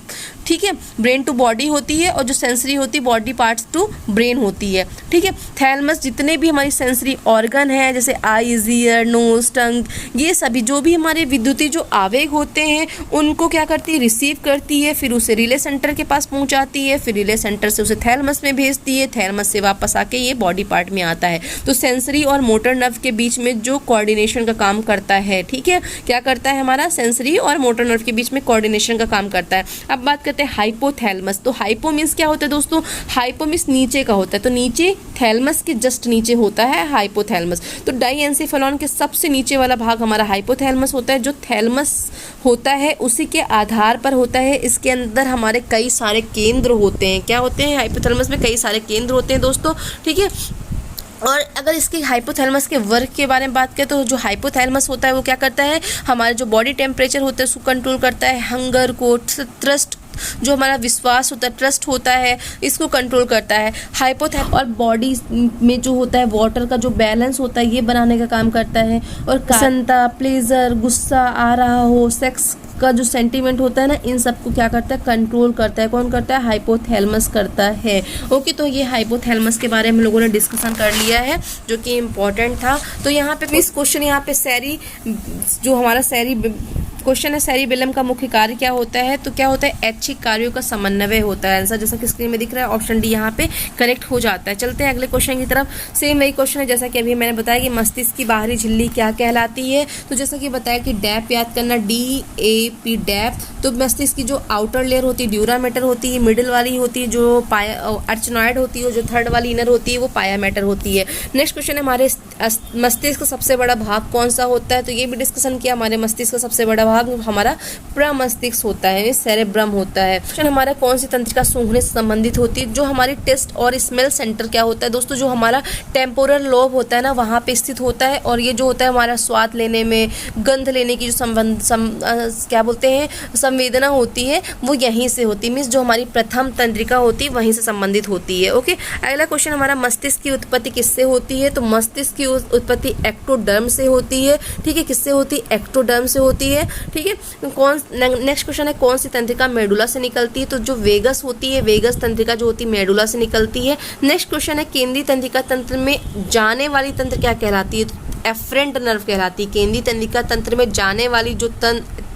ठीक है, ब्रेन टू बॉडी होती है। और जो सेंसरी होती है बॉडी पार्ट्स टू ब्रेन होती है। ठीक है, थैलमस जितने भी हमारी सेंसरी ऑर्गन है, जैसे आईज, ईयर, नोज, टंग, ये सभी जो भी हमारे विद्युतीय जो आवेग होते हैं उनको क्या करती है, रिसीव करती है, फिर उसे रिले सेंटर के पास पहुंचाती है, फिर रिले सेंटर से उसे थैलमस में भेजती है, थैलमस से वापस आके ये बॉडी पार्ट में आता है। तो सेंसरी और मोटर नर्व के बीच में जो कोऑर्डिनेशन का काम करता है, ठीक है, क्या करता है, हमारा सेंसरी और मोटर नर्व के बीच में कोऑर्डिनेशन का काम करता है। अब बात करते हैं हाइपोथैलमस। तो हाइपो मीन्स क्या होता है दोस्तों, हाइपो मीन्स नीचे का होता है, तो नीचे थैलमस के जस्ट नीचे होता है हाइपोथैलमस। तो डाईएंसेफेलॉन के सबसे नीचे वाला भाग हमारा हाइपोथैलमस होता है। जो थैलमस होता है उसी के आधार पर होता है, इसके अंदर हमारे कई सारे केंद्र होते हैं। क्या होते हैं, हाइपोथैलमस में कई सारे केंद्र होते हैं दोस्तों। ठीक है, और अगर इसके हाइपोथैलमस के वर्क के बारे में बात करें तो जो हाइपोथैलमस होता है वो क्या करता है, हमारे जो बॉडी टेम्परेचर होता है उसको कंट्रोल करता है, हंगर को, थ्रस्ट जो हमारा विश्वास होता है, ट्रस्ट होता है, इसको कंट्रोल करता है हाइपोथैलमस। और बॉडी में जो होता है वाटर का जो बैलेंस होता है ये बनाने का काम करता है। और प्रसन्नता, प्लेजर, गुस्सा आ रहा हो, सेक्स का जो सेंटीमेंट होता है ना, इन सबको क्या करता है, कंट्रोल करता है। कौन करता है, हाइपोथैलमस करता है। ओके, तो ये हाइपोथैलमस के बारे में हम लोगों ने डिस्कशन कर लिया है जो कि इम्पोर्टेंट था। तो यहाँ पे इस क्वेश्चन यहाँ पे सैरी जो हमारा सैरी क्वेश्चन है, सेरिबेलम का मुख्य कार्य क्या होता है। तो क्या होता है, ऐच्छिक कार्यों का समन्वय होता है। आंसर जैसा कि स्क्रीन में दिख रहा है ऑप्शन डी यहाँ पे करेक्ट हो जाता है। चलते हैं अगले क्वेश्चन की तरफ। सेम वही क्वेश्चन है जैसा कि अभी मैंने बताया कि मस्तिष्क की बाहरी झिल्ली क्या कहलाती है। तो जैसा कि बताया कि डैप याद करना, DAP डैप। तो मस्तिष्क की जो आउटर लेयर होती है ड्यूरा मैटर होती है, मिडिल वाली होती है जो अर्चनॉइड होती है, जो थर्ड वाली इनर होती है वो पाया मैटर होती है। नेक्स्ट क्वेश्चन है, हमारे मस्तिष्क का सबसे बड़ा भाग कौन सा होता है। तो ये भी डिस्कशन किया, हमारे मस्तिष्क का सबसे बड़ा भाग हमारा प्रमस्तिष्क होता है, सेरेब्रम होता है। क्वेश्चन हमारा कौन सी तंत्रिका सूंघने से संबंधित होती है। जो हमारी टेस्ट और स्मेल सेंटर क्या होता है दोस्तों, जो हमारा टेम्पोरल लोब होता है ना वहाँ पे स्थित होता है। और ये जो होता है हमारा स्वाद लेने में, गंध लेने की जो क्या बोलते हैं संवेदना होती है वो यहीं से होती है, मीन्स जो हमारी प्रथम तंत्रिका होती है वहीं से संबंधित होती है। ओके, अगला क्वेश्चन हमारा, मस्तिष्क की उत्पत्ति किससे होती है। तो मस्तिष्क की उत्पत्ति एक्टोडर्म से होती है। ठीक है, किससे होती है, एक्टोडर्म से होती है। ठीक है, नेक्स्ट क्वेश्चन है, कौन सी तंत्रिका मेडुला से निकलती है। तो जो वेगस होती है, वेगस तंत्रिका जो होती है मेडुला से निकलती है। नेक्स्ट क्वेश्चन है, केंद्रीय तंत्रिका तंत्र में जाने वाली तंत्र क्या कहलाती है। एफरेंट नर्व कहलाती है। केंद्रीय तंत्रिका तंत्र में जाने वाली जो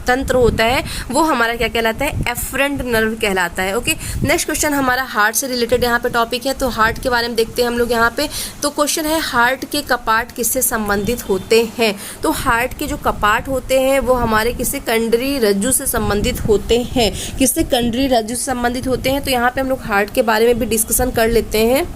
तंत्र होता है वो हमारा क्या कहलाता है, एफरेंट नर्व कहलाता है। ओके, नेक्स्ट क्वेश्चन हमारा हार्ट से रिलेटेड यहाँ पे टॉपिक है। तो हार्ट के बारे में देखते हैं हम लोग यहाँ पे। तो क्वेश्चन है, हार्ट के कपाट किससे संबंधित होते हैं। तो हार्ट के जो कपाट होते हैं वो हमारे किसी कंडरी रज्जु से संबंधित होते हैं। किससे, कंडरी रज्जु से संबंधित होते हैं। तो यहाँ पे हम लोग हार्ट के बारे में भी डिस्कशन कर लेते हैं।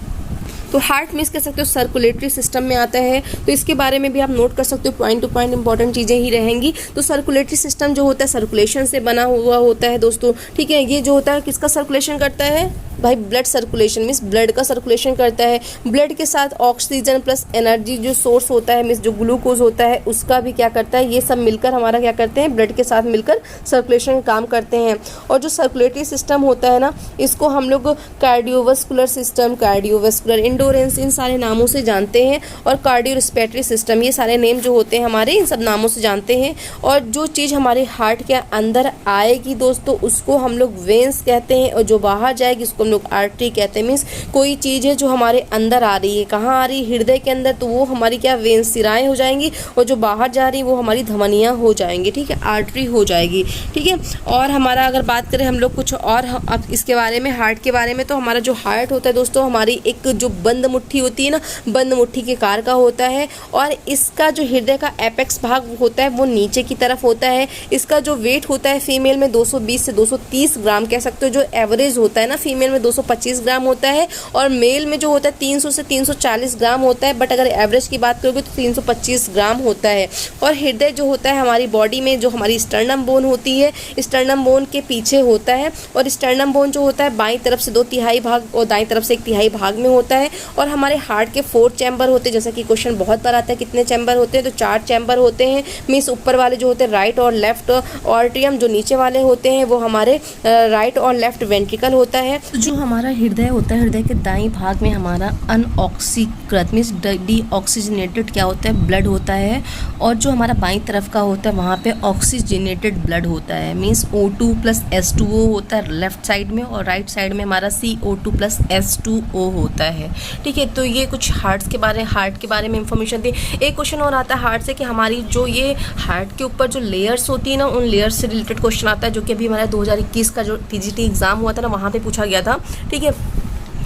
तो हार्ट मीन्स कह सकते हो सर्कुलेटरी सिस्टम में आता है। तो इसके बारे में भी आप नोट कर सकते हो, पॉइंट टू पॉइंट इंपॉर्टेंट चीज़ें ही रहेंगी। तो सर्कुलेटरी सिस्टम जो होता है सर्कुलेशन से बना हुआ होता है दोस्तों। ठीक है, ये जो होता है किसका सर्कुलेशन करता है भाई, ब्लड सर्कुलेशन मीन्स ब्लड का सर्कुलेशन करता है। ब्लड के साथ ऑक्सीजन प्लस एनर्जी जो सोर्स होता है मीन्स जो ग्लूकोज होता है उसका भी क्या करता है, ये सब मिलकर हमारा क्या करते हैं, ब्लड के साथ मिलकर सर्कुलेशन काम करते हैं। और जो सर्कुलेटरी सिस्टम होता है ना, इसको हम लोग कार्डियोवास्कुलर सिस्टम, कार्डियोवास्कुलर इंडोरेंस, इन सारे नामों से जानते हैं। और कार्डियोरेस्पिरेटरी सिस्टम, ये सारे नेम जो होते हैं हमारे इन सब नामों से जानते हैं। और जो चीज़ हमारे हार्ट के अंदर आएगी दोस्तों उसको हम लोग वेंस कहते हैं, और जो बाहर जाएगी उसको हम लोग आर्टरी कहते हैं। मीन्स कोई चीज़ है जो हमारे अंदर आ रही है, कहाँ आ रही है, हृदय के अंदर, तो वो हमारी क्या वेन्स सिराएँ हो जाएंगी, और जो बाहर जा रही है वो हमारी धमनियाँ हो जाएंगी, ठीक है, आर्टरी हो जाएगी, ठीक है। और हमारा अगर बात करें हम लोग कुछ और अब इसके बारे में, हार्ट के बारे में, तो हमारा जो हार्ट होता है दोस्तों, हमारी एक जो बंद मुट्ठी होती है ना, बंद मुट्ठी के कार का होता है, और इसका जो हृदय का एपेक्स भाग होता है वो नीचे की तरफ होता है। इसका जो वेट होता है फीमेल में 220 से 230 ग्राम कह सकते हो, जो एवरेज होता है ना फीमेल में 225 ग्राम होता है, और मेल में जो होता है 300 से 340 ग्राम होता है, बट अगर एवरेज की बात करोगे तो 325 ग्राम होता है। और हृदय जो होता है हमारी बॉडी में, जो हमारी स्टर्नम बोन होती है, स्टर्नम बोन के पीछे होता है, और स्टर्नम बोन जो होता है बाईं तरफ से 2/3 भाग और दाईं तरफ से 1/3 भाग में होता है। और हमारे हार्ट के 4 चैम्बर होते हैं, जैसा कि क्वेश्चन बहुत बार आता है कितने चैम्बर होते हैं, तो 4 चैम्बर होते हैं। मीन्स ऊपर वाले जो होते हैं राइट और लेफ्ट ऑर्ट्रियम, जो नीचे वाले होते हैं वो हमारे राइट और लेफ्ट वेंट्रिकल होता है। तो जो हमारा हृदय होता है, हृदय के दाईं भाग में हमारा अनऑक्सीकृत मीन्स डीऑक्सीजनेटेड क्या होता है, ब्लड होता है, और जो हमारा बाईं तरफ का होता है वहाँ पे ऑक्सीजनेटेड ब्लड होता है। मीन्स O2 + H2O होता है लेफ्ट साइड में, और राइट साइड में हमारा CO2 + H2O होता है, ठीक है। तो ये कुछ हार्ट के बारे में इंफॉर्मेशन थी। एक क्वेश्चन और आता है हार्ट से कि हमारी जो ये हार्ट के ऊपर जो लेयर्स होती है ना, उन लेयर्स से रिलेटेड क्वेश्चन आता है, जो कि अभी हमारा 2021 का जो TGT एग्ज़ाम हुआ था ना, वहाँ पे पूछा गया था, ठीक है।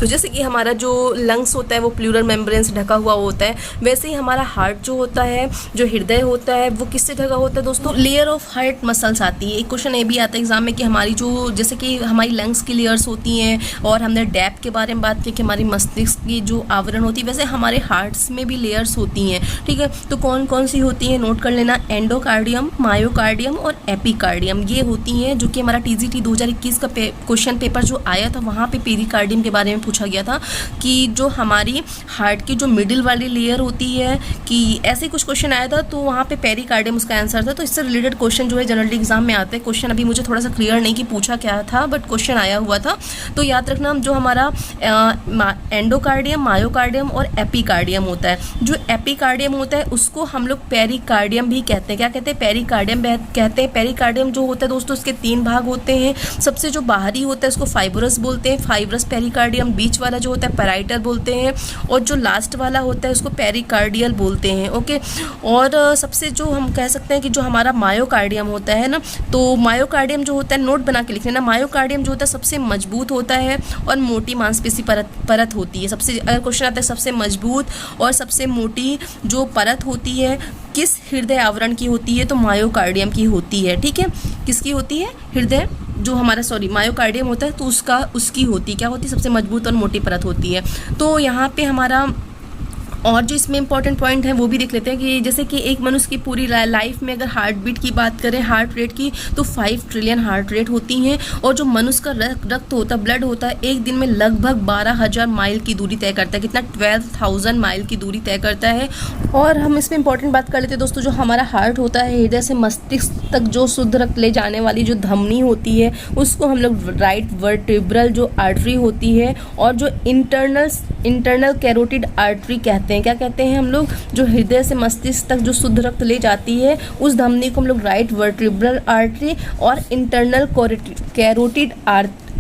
तो जैसे कि हमारा जो लंग्स होता है वो प्लूरल मेम्ब्रेन से ढका हुआ होता है, वैसे ही हमारा हार्ट जो होता है, जो हृदय होता है, वो किससे ढका होता है दोस्तों, लेयर ऑफ हार्ट मसल्स आती है। एक क्वेश्चन ये भी आता है एग्जाम में कि हमारी जो, जैसे कि हमारी लंग्स की लेयर्स होती हैं, और हमने डैप के बारे में बात की कि हमारी मस्तिष्क की जो आवरण होती है, वैसे हमारे हार्ट्स में भी लेयर्स होती हैं, ठीक है। तो कौन कौन सी होती हैं नोट कर लेना, एंडोकार्डियम, मायोकार्डियम और एपिकार्डियम, ये होती हैं, जो कि हमारा TGT 2021 का क्वेश्चन पेपर जो आया था वहाँ पे पेरिकार्डियम के बारे में पूछा गया था कि जो हमारी हार्ट की जो मिडिल वाली लेयर होती है, कि ऐसे कुछ क्वेश्चन आया था, तो वहाँ पे पेरिकार्डियम उसका आंसर था। तो इससे रिलेटेड क्वेश्चन जो है जनरली एग्जाम में आते हैं। क्वेश्चन अभी मुझे थोड़ा सा क्लियर नहीं कि पूछा क्या था, बट क्वेश्चन आया हुआ था। तो याद रखना, जो हमारा एंडोकार्डियम, मायोकार्डियम और एपिकार्डियम होता है, जो एपिकार्डियम होता है उसको हम लोग पेरिकार्डियम भी कहते हैं। क्या कहते हैं, पेरिकार्डियम कहते हैं। पेरिकार्डियम जो होता है दोस्तों, उसके 3 भाग होते हैं। सबसे जो बाहरी होता है उसको फाइब्रस बोलते हैं, फाइब्रस पेरिकार्डियम। बीच वाला जो होता है पैराइटर बोलते हैं, और जो लास्ट वाला होता है उसको पेरिकार्डियल बोलते हैं, ओके। और सबसे जो हम कह सकते हैं कि जो हमारा मायोकार्डियम होता है ना, तो मायोकार्डियम जो होता है, नोट बना के लिख लेना, मायोकार्डियम जो होता है सबसे मजबूत होता है और मोटी मांसपेशी परत होती है। सबसे, अगर क्वेश्चन आता है सबसे मजबूत और सबसे मोटी जो परत होती है किस हृदय आवरण की होती है, तो मायोकार्डियम की होती है, ठीक है। किसकी होती है, हृदय जो हमारा मायोकार्डियम होता है, तो उसकी होती, क्या होती है, सबसे मजबूत और मोटी परत होती है। तो यहाँ पे हमारा और जो इसमें इंपॉर्टेंट पॉइंट है वो भी देख लेते हैं कि जैसे कि एक मनुष्य की पूरी लाइफ में अगर हार्ट बीट की बात करें, हार्ट रेट की, तो 5 ट्रिलियन हार्ट रेट होती हैं। और जो मनुष्य का रक्त होता है, ब्लड होता है, एक दिन में लगभग 12,000 माइल की दूरी तय करता है। कितना, 12,000 माइल की दूरी तय करता है। और हम इसमें इंपॉर्टेंट बात कर लेते हैं दोस्तों, जो हमारा हार्ट होता है, हृदय से मस्तिष्क तक जो शुद्ध रक्त ले जाने वाली जो धमनी होती है, उसको हम लोग राइट वर्टिब्रल जो आर्टरी होती है, और जो इंटरनल कैरोटिड आर्टरी कहते हैं। क्या कहते हैं हम लोग, जो हृदय से मस्तिष्क तक जो शुद्ध रक्त ले जाती है, उस धमनी को हम लोग राइट वर्टिब्रल आर्टरी और इंटरनल कैरोटिड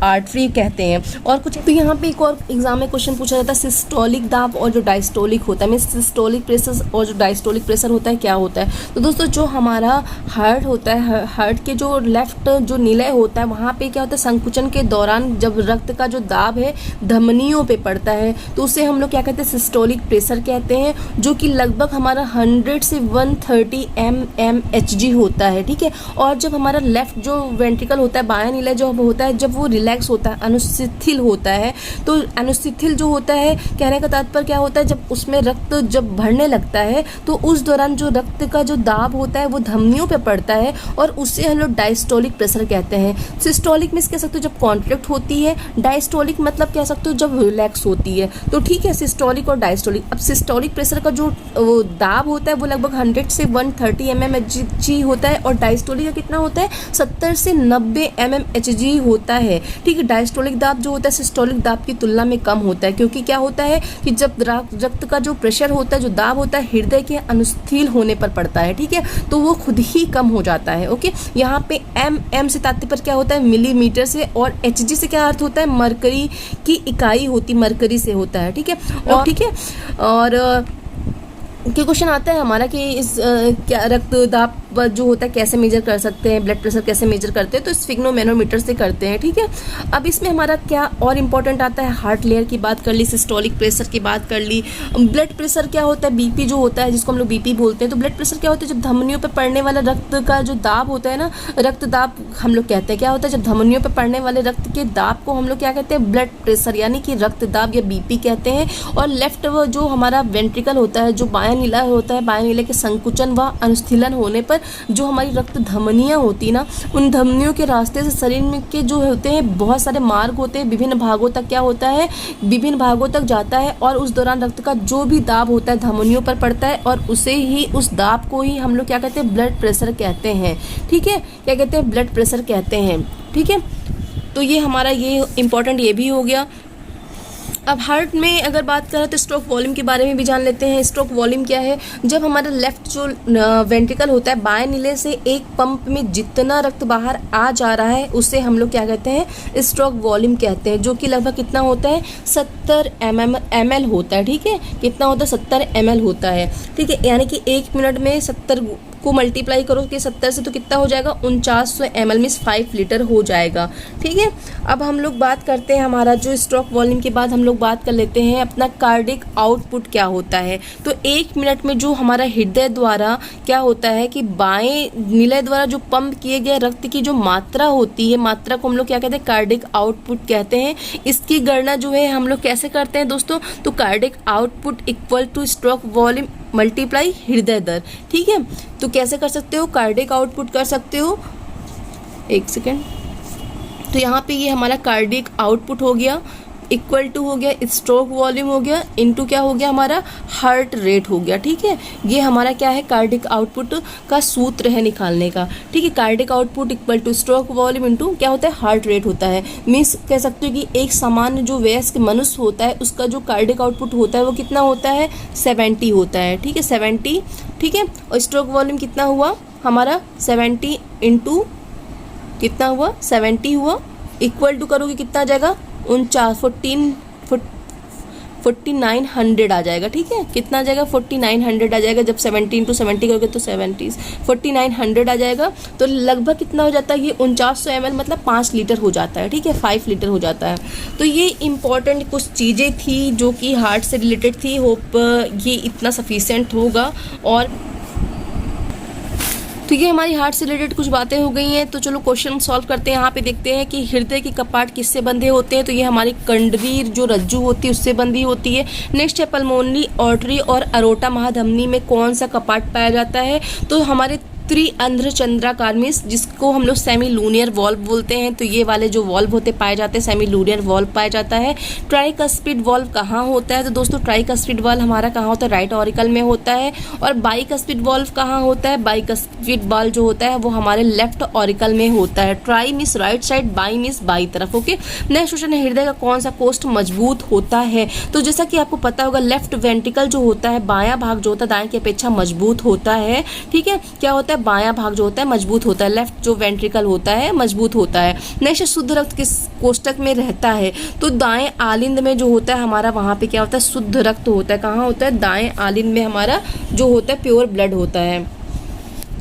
आर्टरी कहते हैं। और कुछ तो यहाँ पे एक और एग्जाम में क्वेश्चन पूछा जाता है, सिस्टोलिक दाब और जो डायस्टोलिक होता है, मीन सिस्टोलिक प्रेशर और जो डायस्टोलिक प्रेशर होता है, क्या होता है। तो दोस्तों जो हमारा हार्ट होता है, हार्ट के जो लेफ्ट जो निलय होता है, वहाँ पे क्या होता है, संकुचन के दौरान जब रक्त का जो दाब है धमनियों पे पड़ता है, तो उसे हम लोग क्या कहते हैं, सिस्टोलिक प्रेशर कहते हैं, जो कि लगभग हमारा 100 से 130 mmHg होता है, ठीक है। और जब हमारा लेफ्ट जो वेंट्रिकल होता है, बायां निलय जो होता है, जब वो रिलैक्स होता है, अनुशिथिल होता है, तो अनुशिथिल जो होता है, कहने का तात्पर्य क्या होता है, जब उसमें रक्त जब बढ़ने लगता है, तो उस दौरान जो रक्त का जो दाब होता है वो धमनियों पे पड़ता है, और उससे हम लोग डायस्टोलिक प्रेशर कहते हैं। सिस्टोलिक में कह सकते हो जब कॉन्ट्रैक्ट होती है, डायस्टोलिक मतलब कह सकते हो जब रिलैक्स होती है। तो ठीक है, सिस्टोलिक और डायस्टोलिक। अब सिस्टोलिक प्रेशर का जो वो दाब होता है वो लगभग 100 से 130 mmHg होता है, और डायस्टोलिक का कितना होता है, 70 से 90 mmHg होता है। ठीक है। डायस्टोलिक दाब जो होता है सिस्टोलिक दाब की तुलना में कम होता है, क्योंकि क्या होता है कि जब रक्त का जो प्रेशर होता है, जो दाब होता है, हृदय के अनुस्थिल होने पर पड़ता है, ठीक है, तो वो खुद ही कम हो जाता है। ओके, यहाँ पे एम से तात्पर्य क्या होता है, मिलीमीटर से, और HG से क्या अर्थ होता है, मरकरी की इकाई होती, मरकरी से होता है, ठीक है। और ठीक है, और कि क्वेश्चन आता है हमारा कि इस क्या रक्तदाब जो होता है कैसे मेजर कर सकते हैं, ब्लड प्रेशर कैसे मेजर करते हैं, तो स्फिग्नोमेनोमीटर से करते हैं, ठीक है। अब इसमें हमारा क्या और इम्पोर्टेंट आता है, हार्ट लेयर की बात कर ली, सिस्टोलिक प्रेशर की बात कर ली, ब्लड प्रेशर क्या होता है, BP जो होता है जिसको हम लोग BP बोलते हैं। तो ब्लड प्रेशर क्या होता है, जब धमनियों पर पड़ने वाला रक्त का जो दाब होता है ना, रक्तदाब हम लोग कहते हैं, क्या होता है जब धमनियों पर पड़ने वाले रक्त के दाब को हम लोग क्या कहते हैं, ब्लड प्रेशर यानी कि रक्तदाब या BP कहते हैं। और लेफ्ट जो हमारा वेंट्रिकल होता है, जो बायां नीला होता है, बायां नीले के संकुचन व अनुस्थीलन होने पर जो हमारी रक्त धमनियाँ होती ना, उन धमनियों के रास्ते से शरीर में के जो होते हैं बहुत सारे मार्ग होते हैं, विभिन्न भागों तक क्या होता है, विभिन्न भागों तक जाता है। और उस दौरान रक्त का जो भी दाब होता है धमनियों पर पड़ता है, और उसे ही, उस दाब को ही हम लोग क्या कहते हैं, ब्लड प्रेशर कहते हैं, ठीक है। क्या कहते हैं, ब्लड प्रेशर कहते हैं, ठीक है। तो ये हमारा ये इम्पोर्टेंट ये भी हो गया। अब हार्ट में अगर बात करें तो स्ट्रोक वॉल्यूम के बारे में भी जान लेते हैं। स्ट्रोक वॉल्यूम क्या है, जब हमारा लेफ्ट जो वेंट्रिकल होता है, बाएं नीले से एक पंप में जितना रक्त बाहर आ जा रहा है उसे हम लोग क्या कहते हैं, स्ट्रोक वॉल्यूम कहते हैं, जो कि लगभग कितना होता है, 70 ml होता है, ठीक है। कितना होता है, 70 ml होता है, ठीक है। यानी कि 1 मिनट में 70 को मल्टीप्लाई करो कि 70 से, तो कितना हो जाएगा, 4900 ml मीन्स 5 लीटर हो जाएगा, ठीक है। अब हम लोग बात करते हैं हमारा जो स्ट्रोक वॉल्यूम के बाद हम लोग बात कर लेते हैं अपना कार्डिक आउटपुट क्या होता है। तो 1 मिनट में जो हमारा हृदय द्वारा क्या होता है कि बाएं नीले द्वारा जो पंप किए गए रक्त की जो मात्रा होती है, मात्रा को हम लोग क्या कहते हैं, कार्डिक आउटपुट कहते हैं। इसकी गणना जो है हम लोग कैसे करते हैं दोस्तों, तो cardiac output equal two stroke volume multiply हृदय दर, ठीक है। तो कैसे कर सकते हो, कार्डिक आउटपुट कर सकते हो, एक सेकेंड। तो यहाँ पे ये हमारा कार्डिक आउटपुट हो गया, इक्वल टू हो गया स्ट्रोक वॉल्यूम हो गया, इनटू क्या हो गया, हमारा हार्ट रेट हो गया, ठीक है। ये हमारा क्या है, कार्डिक आउटपुट का सूत्र है निकालने का, ठीक है। Cardiac output equal two stroke volume into क्या होता है, हार्ट रेट होता है। मीन्स कह सकते हो कि एक सामान्य जो वयस्क मनुष्य होता है उसका जो कार्डिक आउटपुट होता है वो कितना होता है, 70 होता है, ठीक है, 70, ठीक है। और स्ट्रोक वॉल्यूम कितना हुआ हमारा, 70 इंटू कितना हुआ, 70 हुआ, इक्वल टू करोगे कितना आ जाएगा, 4900 आ जाएगा, ठीक है। कितना आ जाएगा, 4900 आ जाएगा। जब 70 इंटू 70 करोगे तो 4900 आ जाएगा। तो लगभग कितना हो जाता है, ये 4900 ml मतलब 5 लीटर हो जाता है, ठीक है, 5 लीटर हो जाता है। तो ये इंपॉर्टेंट कुछ चीज़ें थी जो कि हार्ट से रिलेटेड थी। होप ये इतना सफिशिएंट होगा। और तो ये हमारी हार्ट से रिलेटेड कुछ बातें हो गई हैं। तो चलो क्वेश्चन सॉल्व करते हैं। यहाँ पे देखते हैं कि हृदय के कपाट किससे बंधे होते हैं, तो ये हमारी कंडरी जो रज्जू होती है उससे बंधी होती है। नेक्स्ट है पल्मोनरी आर्टरी और अरोटा महाधमनी में कौन सा कपाट पाया जाता है, तो हमारे त्रिअंध्र चंद्राकार में, जिसको हम लोग सेमी लूनियर वॉल्व बोलते हैं। तो ये वाले जो वॉल्व होते पाए जाते हैं, सेमी लूनियर वॉल्व पाया जाता है। ट्राइकस्पिड वॉल्व कहाँ होता है, तो दोस्तों ट्राइकस्पिड वॉल्व हमारा कहाँ होता है, राइट ऑरिकल में होता है। और बाइकस्पिड वॉल्व कहाँ होता है, बाइकस्पिड वॉल्व जो होता है वो हमारे लेफ्ट ऑरिकल में होता है। Try means right side, by means by तरफ, ओके। नेक्स्ट क्वेश्चन है, हृदय का कौन सा कोष्ठ मजबूत होता है, तो जैसा कि आपको पता होगा लेफ्ट वेंट्रिकल जो होता है, बायां भाग जो होता है दाएं की अपेक्षा मजबूत होता है, ठीक है। क्या होता है, बायां भाग जो होता है मजबूत होता है, लेफ्ट जो वेंट्रिकल होता है मजबूत होता है। नेक्स्ट शुद्ध रक्त किस कोष्ठक में रहता है, तो दाएं आलिंद में जो होता है हमारा, वहां पे क्या होता है, शुद्ध रक्त होता है। कहाँ होता है, दाएं आलिंद में हमारा जो होता है प्योर ब्लड होता है।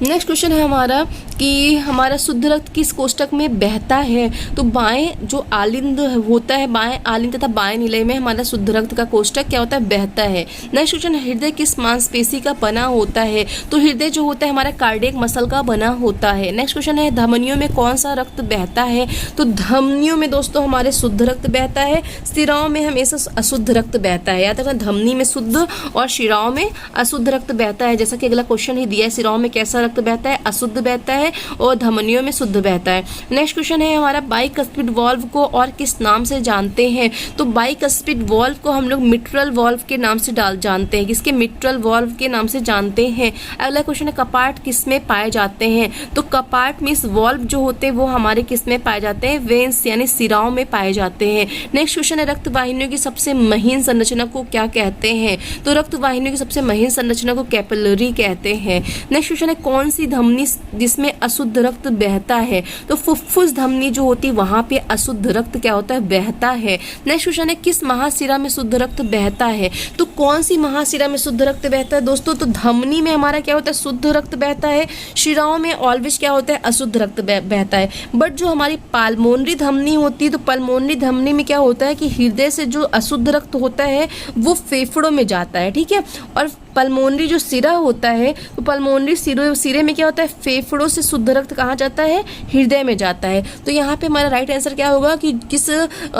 नेक्स्ट क्वेश्चन है हमारा कि हमारा शुद्ध रक्त किस कोष्ठक में बहता है, तो बाएं जो आलिंद होता है, बाएं आलिंद तथा बाएं निलय में हमारा शुद्ध रक्त का कोष्ठक क्या होता है, बहता है। नेक्स्ट क्वेश्चन, हृदय किस मांसपेशी का बना होता है, तो हृदय जो होता है हमारा कार्डियक मसल का बना होता है। नेक्स्ट क्वेश्चन है, धमनियों में कौन सा रक्त बहता है, तो धमनियों में दोस्तों हमारे शुद्ध रक्त बहता है। शिराओं में हमेशा अशुद्ध रक्त बहता है, याद रखना धमनी में शुद्ध और शिराओं में अशुद्ध रक्त बहता है। जैसा कि अगला क्वेश्चन ही दिया है, शिराओं में कैसा रक्त बहता है, अशुद्ध बहता है। है और धमनियों में शुद्ध बहता है। नेक्स्ट क्वेश्चन है हमारा, बाइकस्पिड वाल्व को और किस नाम से जानते हैं? तो बाइकस्पिड वाल्व को हम लोग मिट्रल वाल्व के नाम से जानते हैं। किसके? मिट्रल वाल्व के नाम से जानते हैं। अगला क्वेश्चन है, कपाट किस में पाए जाते हैं? तो कपाट मींस वाल्व जो होते हैं वो हमारे किस में पाए जाते हैं? वेन्स यानी सिराओं में पाए जाते हैं। नेक्स्ट क्वेश्चन है, रक्त वाहिनियों की सबसे महीन संरचना को क्या कहते हैं? तो रक्त वाहिनियों की सबसे महीन संरचना को कैपिलरी कहते हैं। नेक्स्ट क्वेश्चन है, कौन सी धमनी जिसमें अशुद्ध रक्त बहता है? तो फुफ्फुस धमनी जो होती है वहां पे अशुद्ध रक्त क्या होता है? बहता है। नेक्स्ट क्वेश्चन है, किस महाशिरा में शुद्ध रक्त बहता है? तो कौन सी महाशिरा में शुद्ध रक्त बहता है दोस्तों? तो धमनी में हमारा क्या होता है? शुद्ध रक्त बहता है। शिराओं में ऑलवेज क्या होता है? अशुद्ध रक्त बहता है। बट जो हमारी पाल्मोनरी धमनी होती है, तो पाल्मोनरी धमनी में क्या होता है कि हृदय से जो अशुद्ध रक्त होता है वो फेफड़ों में जाता है, ठीक है। और पल्मोनरी जो सिरा होता है, तो पल्मोनरी सिरे में क्या होता है? फेफड़ों से शुद्ध रक्त कहाँ जाता है? हृदय में जाता है। तो यहाँ पे हमारा राइट आंसर क्या होगा कि किस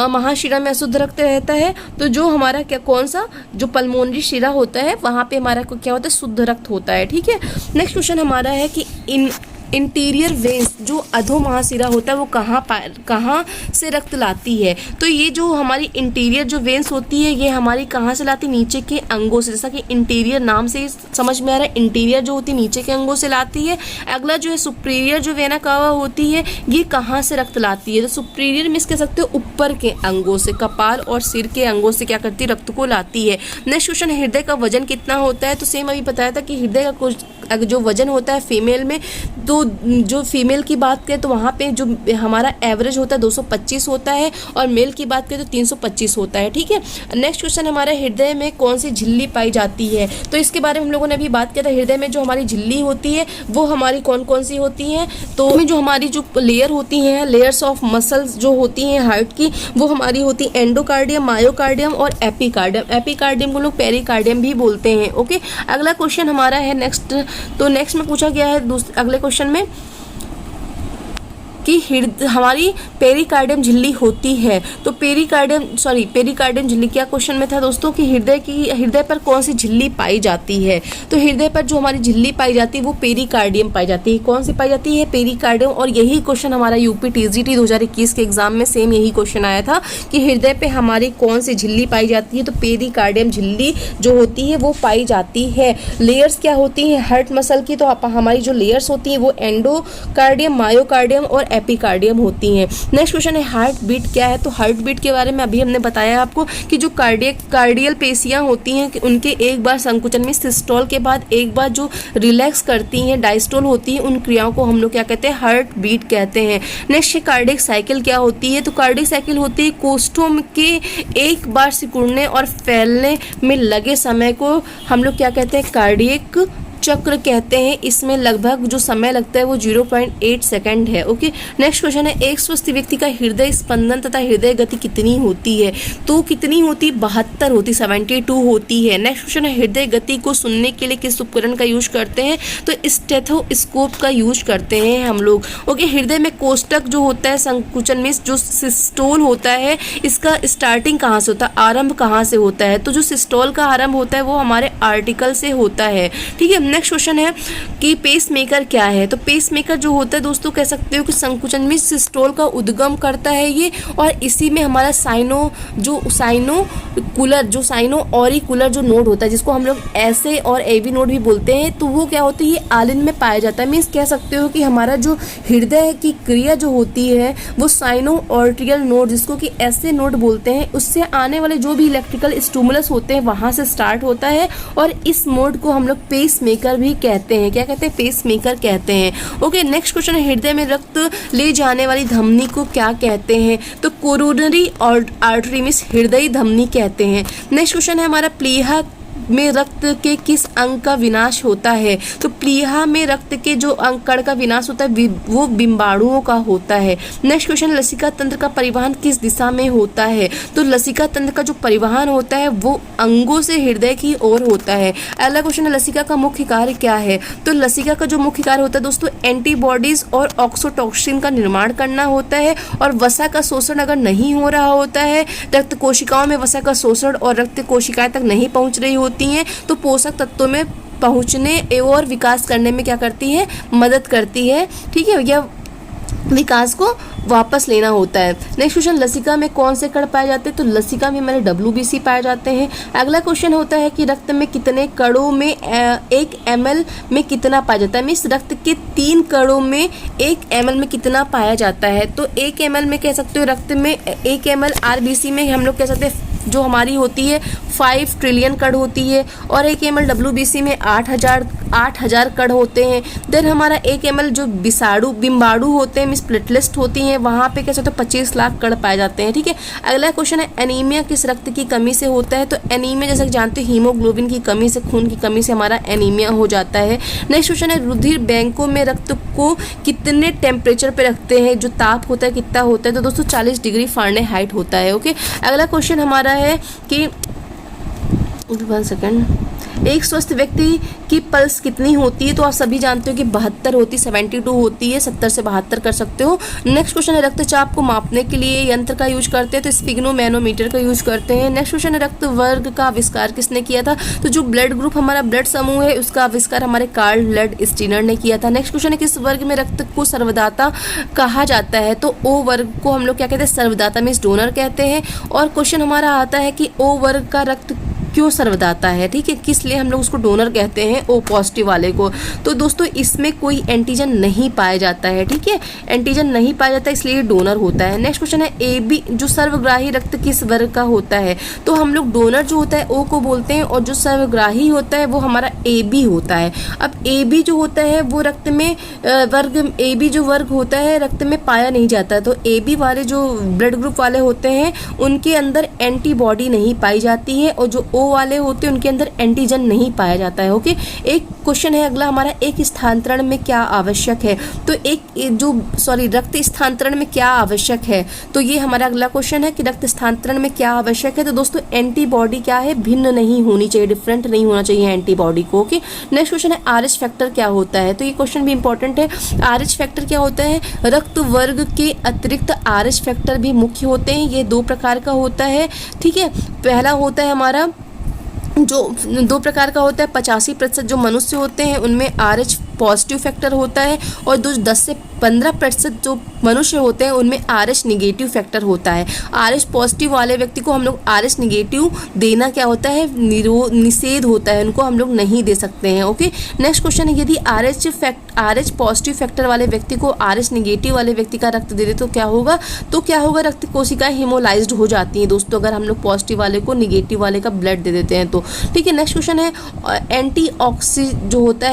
महाशिरा में अशुद्ध रक्त रहता है? तो जो हमारा क्या, कौन सा, जो पल्मोनरी शिरा होता है वहाँ पे हमारा क्या होता है? शुद्ध रक्त होता है, ठीक है। नेक्स्ट क्वेश्चन हमारा है कि इंटीरियर वेन्स जो अधो महाशिरा होता है वो कहाँ से रक्त लाती है? तो ये जो हमारी इंटीरियर जो वेन्स होती है ये हमारी कहाँ से लाती है? नीचे के अंगों से। जैसा कि इंटीरियर नाम से ही समझ में आ रहा है, इंटीरियर जो होती है नीचे के अंगों से लाती है। अगला जो है सुपीरियर जो वेना कावा होती है ये कहाँ से रक्त लाती है? तो सुपीरियर मींस कह सकते हो ऊपर के अंगों से, कपाल और सिर के अंगों से क्या करती है? रक्त को लाती है। नेक्स्ट क्वेश्चन, हृदय का वजन कितना होता है? तो सेम अभी बताया था कि हृदय का जो वजन होता है फीमेल में, तो जो फीमेल की बात करें तो वहाँ पे जो हमारा एवरेज होता है 225 होता है, और मेल की बात करें तो 325 होता है, ठीक है। नेक्स्ट क्वेश्चन हमारा, हृदय में कौन सी झिल्ली पाई जाती है? तो इसके बारे में हम लोगों ने अभी बात किया था। हृदय में जो हमारी झिल्ली होती है वो हमारी कौन कौन सी होती है? तो जो हमारी जो लेयर होती हैं, लेयर्स ऑफ मसल्स जो होती हैं हार्ट की, वो हमारी होती है एंडोकार्डियम, मायोकार्डियम और एपिकार्डियम। एपिकार्डियम को लोग पेरिकार्डियम भी बोलते हैं, ओके। अगला क्वेश्चन हमारा है नेक्स्ट, तो नेक्स्ट में पूछा गया है अगले क्वेश्चन में कि हमारी पेरिकार्डियम झिल्ली होती है। तो पेरिकार्डियम झिल्ली क्या क्वेश्चन में था दोस्तों कि हृदय पर कौन सी झिल्ली पाई जाती है? तो हृदय पर जो हमारी झिल्ली पाई जाती है वो पेरिकार्डियम पाई जाती है। कौन सी पाई जाती है? पेरिकार्डियम। और यही क्वेश्चन हमारा यूपी टीजीटी 2021 के एग्जाम में सेम यही क्वेश्चन आया था कि हृदय पे हमारी कौन सी झिल्ली पाई जाती है? तो पेरिकार्डियम झिल्ली जो होती है वो पाई जाती है। लेयर्स क्या होती है हार्ट मसल की? तो हमारी जो लेयर्स होती है वो एंडोकार्डियम, मायोकार्डियम और एपिकार्डियम होती हैं। नेक्स्ट क्वेश्चन है, हार्ट बीट क्या है? तो हार्ट बीट के बारे में अभी हमने बताया आपको कि जो कार्डियल पेशियां होती हैं कि उनके एक बार संकुचन में सिस्टोल के बाद एक बार जो रिलैक्स करती हैं, डायस्टोल होती है, उन क्रियाओं को हम लोग क्या कहते हैं? हार्ट बीट कहते हैं। नेक्स्ट कार्डियक साइकिल क्या होती है? तो कार्डियक साइकिल होती है कोष्ठों के एक बार सिकुड़ने और फैलने में लगे समय को हम लोग क्या कहते हैं? कार्डियक चक्र कहते हैं। इसमें लगभग जो समय लगता है वो 0.8 सेकंड है, ओके। नेक्स्ट क्वेश्चन है, एक स्वस्थ व्यक्ति का हृदय स्पंदन तथा हृदय गति कितनी होती है? तो कितनी होती? 72 होती, 72 होती है। नेक्स्ट क्वेश्चन है, हृदय गति को सुनने के लिए किस उपकरण का यूज करते हैं? तो स्टेथोस्कोप का यूज करते हैं हम लोग, ओके। हृदय में कोष्ठक जो होता है संकुचन में जो सिस्टोल होता है, इसका स्टार्टिंग कहाँ से होता है? आरंभ कहाँ से होता है? तो जो सिस्टोल का आरंभ होता है वो हमारे आर्टिकल से होता है, ठीक है। नेक्स्ट क्वेश्चन है कि पेसमेकर क्या है? तो पेसमेकर जो होता है दोस्तों कह सकते हो कि संकुचन में सिस्टोल का उद्गम करता है ये, और इसी में हमारा साइनो ऑरिकुलर जो नोड होता है जिसको हम लोग ऐसे और एवी नोड भी बोलते हैं, तो वो क्या होती है? ये आलिन में पाया जाता है। मीन्स कह सकते हो कि हमारा जो हृदय की क्रिया जो होती है वो साइनो ऑर्टियल नोड, जिसको कि ऐसे नोड बोलते हैं, उससे आने वाले जो भी इलेक्ट्रिकल स्टिमुलस होते हैं वहां से स्टार्ट होता है, और इस मोड को हम लोग पेसमेकर भी कहते हैं। क्या कहते हैं? पेसमेकर कहते हैं, ओके। नेक्स्ट क्वेश्चन है, हृदय में रक्त ले जाने वाली धमनी को क्या कहते हैं? तो कोरोनरी आर्टरी में हृदय धमनी कहते हैं। नेक्स्ट क्वेश्चन है हमारा, प्लीहा में रक्त के किस अंग का विनाश होता है? तो प्लीहा में रक्त के जो अंग कण का विनाश होता है वो बिंबाणुओं का होता है। नेक्स्ट क्वेश्चन, लसिका तंत्र का परिवहन किस दिशा में होता है? तो लसिका तंत्र का जो परिवहन होता है वो अंगों से हृदय की ओर होता है। अगला क्वेश्चन है, लसिका का मुख्य कार्य क्या है? तो लसिका का जो मुख्य कार्य होता है दोस्तों एंटीबॉडीज और ऑक्सोटॉक्सिन का निर्माण करना होता है, और वसा का शोषण अगर नहीं हो रहा होता है, रक्त कोशिकाओं में वसा का शोषण और रक्त कोशिकाएं तक नहीं पहुंच रही होती हैं, तो पोषक तत्वों में पहुँचने और विकास करने में क्या करती है, मदद करती है, ठीक है, या विकास को वापस लेना होता है। नेक्स्ट क्वेश्चन, लसिका में कौन से कण पाए जाते हैं? तो लसिका में हमारे WBC पाए जाते हैं। अगला क्वेश्चन होता है कि रक्त में कितने कणों में 1 ml में कितना पाया जाता है? मीन्स रक्त के 3 कणों में 1 ml में कितना पाया जाता है? तो 1 ml में कह सकते हो रक्त में 1 ml RBC में हम लोग कह सकते हैं जो हमारी होती है 5 ट्रिलियन कण होती है, और 1 ml WBC में 8,000 कण होते हैं। देन हमारा 1 ml जो बिम्बाणु होते हैं, मिस प्लेटलेट्स होती हैं, वहाँ पे कैसे होता है 25 लाख कण पाए जाते हैं, ठीक है। अगला क्वेश्चन है एनीमिया किस रक्त की कमी से होता है? तो एनीमिया जैसे कि जानते हो हीमोग्लोबिन की कमी से, खून की कमी से हमारा एनीमिया हो जाता है। नेक्स्ट क्वेश्चन है रुधिर बैंकों में रक्त को कितने टेम्परेचर पे रखते हैं? जो ताप होता है कितना होता है? तो दोस्तों 40 डिग्री फ़ारेनहाइट होता है, ओके। अगला क्वेश्चन हमारा है कि 1 सेकेंड, एक स्वस्थ व्यक्ति की पल्स कितनी होती है? तो आप सभी जानते हो कि 72 होती है, 72 होती है, 70 से 72 कर सकते हो। नेक्स्ट क्वेश्चन है रक्तचाप को मापने के लिए यंत्र का यूज करते हैं, तो स्फिग्नोमैनोमीटर का यूज करते हैं। नेक्स्ट क्वेश्चन है रक्त वर्ग का आविष्कार किसने किया था? तो जो ब्लड ग्रुप हमारा ब्लड समूह है उसका आविष्कार हमारे कार्ल लैंड-स्टीनर ने किया था। नेक्स्ट क्वेश्चन है किस वर्ग में रक्त को सर्वदाता कहा जाता है? तो O वर्ग को हम लोग क्या कहते हैं? सर्वदाता मीन्स डोनर कहते हैं। और क्वेश्चन हमारा आता है कि O वर्ग का रक्त क्यों सर्वदाता है, ठीक है, किस लिए हम लोग उसको डोनर कहते हैं O पॉजिटिव वाले को? तो दोस्तों इसमें कोई एंटीजन नहीं पाया जाता है, ठीक है, एंटीजन नहीं पाया जाता इसलिए डोनर होता है। नेक्स्ट क्वेश्चन है AB जो सर्वग्राही रक्त किस वर्ग का होता है? तो हम लोग डोनर जो होता है O को बोलते हैं, और जो सर्वग्राही होता है वो हमारा AB होता है। अब AB जो होता है वो रक्त में AB जो वर्ग होता है रक्त में पाया नहीं जाता है। तो AB वाले जो ब्लड ग्रुप वाले होते हैं उनके अंदर एंटीबॉडी नहीं पाई जाती है, और जो O वाले होते हैं उनके अंदर एंटीजन नहीं पाया जाता है, ओके। एक क्वेश्चन है अगला हमारा, एक स्थानांतरण में क्या आवश्यक है? तो रक्त स्थानांतरण में क्या आवश्यक है? तो ये हमारा अगला क्वेश्चन है कि रक्त स्थानांतरण में क्या आवश्यक है? तो दोस्तों एंटीबॉडी क्या है? भिन्न नहीं होनी चाहिए, डिफरेंट नहीं होना चाहिए एंटीबॉडी को, ओके। नेक्स्ट क्वेश्चन है RH फैक्टर क्या होता है? तो ये क्वेश्चन भी इंपॉर्टेंट है। RH फैक्टर क्या होता है? रक्त वर्ग के अतिरिक्त RH फैक्टर भी मुख्य होते हैं। ये 2 प्रकार का होता है, ठीक है। पहला होता है हमारा जो 2 प्रकार का होता है, 85% जो मनुष्य होते हैं उनमें RH पॉजिटिव फैक्टर होता है, और 10 से 15% जो मनुष्य होते हैं उनमें RH निगेटिव फैक्टर होता है। RH पॉजिटिव वाले व्यक्ति को हम लोग RH निगेटिव देना क्या होता है? निषेध होता है, उनको हम लोग नहीं दे सकते हैं, ओके। नेक्स्ट क्वेश्चन है यदि RH पॉजिटिव फैक्टर वाले व्यक्ति को RH निगेटिव वाले व्यक्ति का रक्त दे दे तो क्या होगा? रक्त कोशिकाएं हेमोलाइज्ड हो जाती हैं दोस्तों, अगर हम लोग पॉजिटिव वाले को निगेटिव वाले का ब्लड दे देते हैं तो, ठीक है। नेक्स्ट क्वेश्चन है एंटीटॉक्सिन जो होता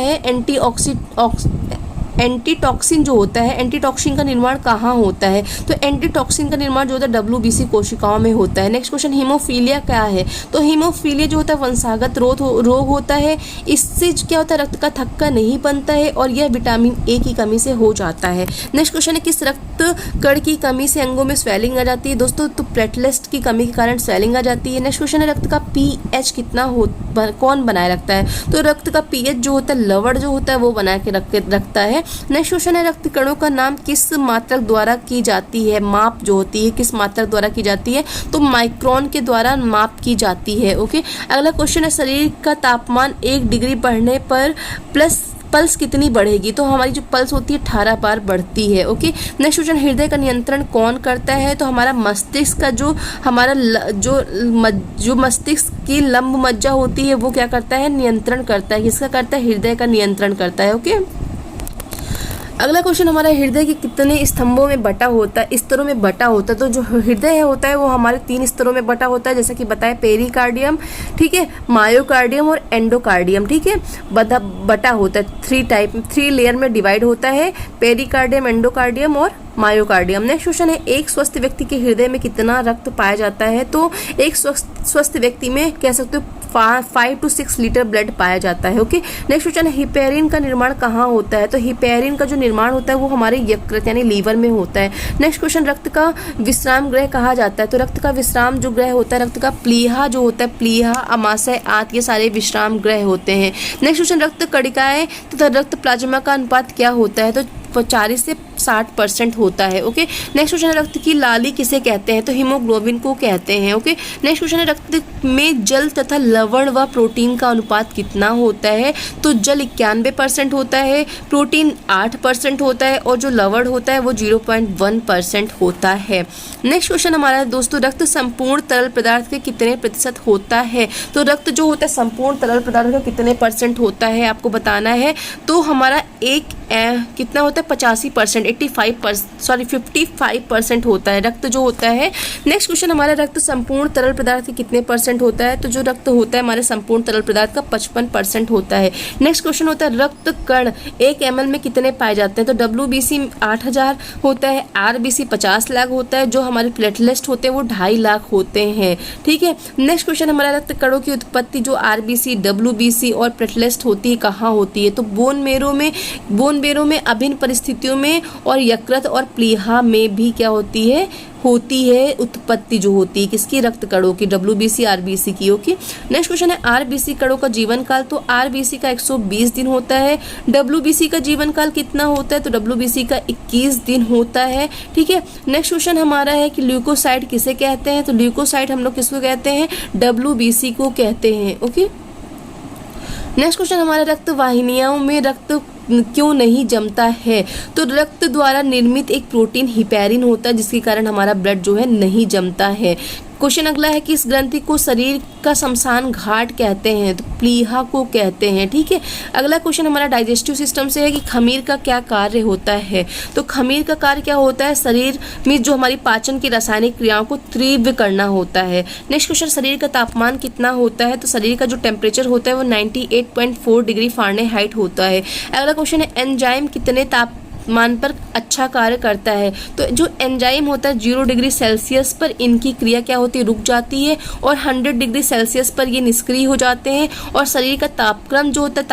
है, एंटीटॉक्सिन का निर्माण कहाँ होता है? तो एंटीटॉक्सिन का निर्माण जो होता है WBC कोशिकाओं में होता है। नेक्स्ट क्वेश्चन, हीमोफीलिया क्या है? तो हीमोफीलिया जो होता है वंशागत रोग होता है, इससे क्या होता है रक्त का थक्का नहीं बनता है, और यह विटामिन A की कमी से हो जाता है। नेक्स्ट क्वेश्चन है किस रक्त कण की कमी से अंगों में स्वेलिंग आ जाती है? दोस्तों तो प्लेटलेट्स की कमी के कारण स्वेलिंग आ जाती है। नेक्स्ट क्वेश्चन है रक्त का pH कितना कौन बनाए रखता है? तो रक्त का pH जो होता है लवण जो होता है वो बना के रखता है। नेक्स्ट क्वेश्चन है रक्त कणों का नाम किस मात्रक द्वारा की जाती है? माप जो होती है किस मात्रक द्वारा की जाती है? तो माइक्रोन के द्वारा माप की जाती है, ओके। अगला क्वेश्चन है शरीर का तापमान 1 डिग्री बढ़ने पर पल्स कितनी बढ़ेगी? तो हमारी जो पल्स होती है 18 बार बढ़ती है, ओके। नेक्स्ट क्वेश्चन, हृदय का नियंत्रण कौन करता है? तो हमारा मस्तिष्क का जो मस्तिष्क की लंब मज्जा होती है वो क्या करता है? नियंत्रण करता है। किसका करता है? हृदय का नियंत्रण करता है, ओके। अगला क्वेश्चन हमारा हृदय के कितने स्तंभों में बटा होता है? स्तरों में बटा होता है। तो जो हृदय होता है वो हमारे 3 स्तरों में बटा होता है, जैसा कि बताया पेरिकार्डियम, ठीक है, मायोकार्डियम और एंडोकार्डियम, ठीक है, बटा होता है 3 लेयर में डिवाइड होता है, पेरिकार्डियम, एंडोकार्डियम और मायोकार्डियम। नेक्स्ट क्वेश्चन है एक स्वस्थ व्यक्ति के हृदय में कितना रक्त पाया जाता है? तो एक स्वस्थ व्यक्ति में कह सकते हो 5 to 6 लीटर ब्लड पाया जाता है, ओके। नेक्स्ट क्वेश्चन है हिपेरिन का निर्माण कहाँ होता है? तो हिपेरिन का जो निर्माण होता है वो हमारे यकृत यानी लीवर में होता है। नेक्स्ट क्वेश्चन, रक्त का विश्राम ग्रह कहा जाता है? तो रक्त का विश्राम जो ग्रह होता है, रक्त का प्लीहा जो होता है, प्लीहा, अमाशय, आंत, ये सारे विश्राम ग्रह होते हैं। नेक्स्ट क्वेश्चन, रक्त कणिकाएं तथा रक्त प्लाज्मा का अनुपात क्या होता है? तो 40 से 60% होता है। ओके, नेक्स्ट क्वेश्चन है रक्त की लाली किसे कहते हैं? तो हीमोग्लोबिन को कहते हैं। ओके, नेक्स्ट क्वेश्चन है रक्त में जल तथा लवण व प्रोटीन का अनुपात कितना होता है? तो जल 91% होता है, प्रोटीन 8% होता है और जो लवण होता है वो 0.1% होता है। नेक्स्ट क्वेश्चन हमारा दोस्तों, रक्त संपूर्ण तरल पदार्थ के कितने प्रतिशत होता है? तो रक्त जो होता है संपूर्ण तरल पदार्थ का कितने % होता है आपको बताना है। तो हमारा कितना होता है 85%, 55% होता है रक्त जो होता है। नेक्स्ट क्वेश्चन हमारा रक्त संपूर्ण तरल पदार्थ के कितने % होता है? तो जो रक्त होता है हमारे संपूर्ण तरल पदार्थ का 55% होता है। नेक्स्ट क्वेश्चन होता है रक्त कण 1 ml में कितने पाए जाते हैं? तो WBC 8000 होता है, RBC 50 लाख होता है, जो हमारे प्लेटलेट होते हैं वो 2.5 लाख होते हैं। ठीक है, नेक्स्ट क्वेश्चन हमारा रक्त कणों की उत्पत्ति जो RBC, WBC और प्लेटलेट होती है कहाँ होती है? तो बोन मेरो में अभिन्न परिस्थितियों में और यकृत और प्लीहा में भी क्या होती है उत्पत्ति जो होती है किसकी? रक्त कणों की, WBC RBC की। ओके, नेक्स्ट क्वेश्चन है RBC कणों का जीवन काल। तो RBC का 120 दिन होता है, WBC का जीवन काल कितना होता है? तो WBC का 21 दिन होता है। ठीक है, नेक्स्ट क्वेश्चन हमारा है कि ल्यूकोसाइट किसे कहते हैं? तो ल्यूकोसाइट हम लोग किसको कहते हैं? WBC को कहते हैं। ओके, नेक्स्ट क्वेश्चन हमारा रक्त वाहिनियों में रक्त क्यों नहीं जमता है? तो रक्त द्वारा निर्मित एक प्रोटीन हिपैरिन होता है जिसके कारण हमारा ब्लड जो है नहीं जमता है। क्वेश्चन अगला है कि इस ग्रंथि को शरीर का शमशान घाट कहते हैं? तो प्लीहा को कहते हैं। ठीक है, अगला क्वेश्चन हमारा डाइजेस्टिव सिस्टम से है कि खमीर का क्या कार्य होता है? तो खमीर का कार्य क्या होता है? शरीर में जो हमारी पाचन की रासायनिक क्रियाओं को तीव्र करना होता है। नेक्स्ट क्वेश्चन, शरीर का तापमान कितना होता है? तो शरीर का जो टेम्परेचर होता है वो 98.4 डिग्री फ़ारेनहाइट होता है। अगला क्वेश्चन है एंजाइम कितने तापमान पर अच्छा कार्य करता है? तो जो एंजाइम होता है 0 डिग्री सेल्सियस पर इनकी क्रिया क्या होती है? रुक जाती है और 100 डिग्री सेल्सियस पर ये निष्क्रिय हो जाते हैं। और शरीर का तापमान जो होता है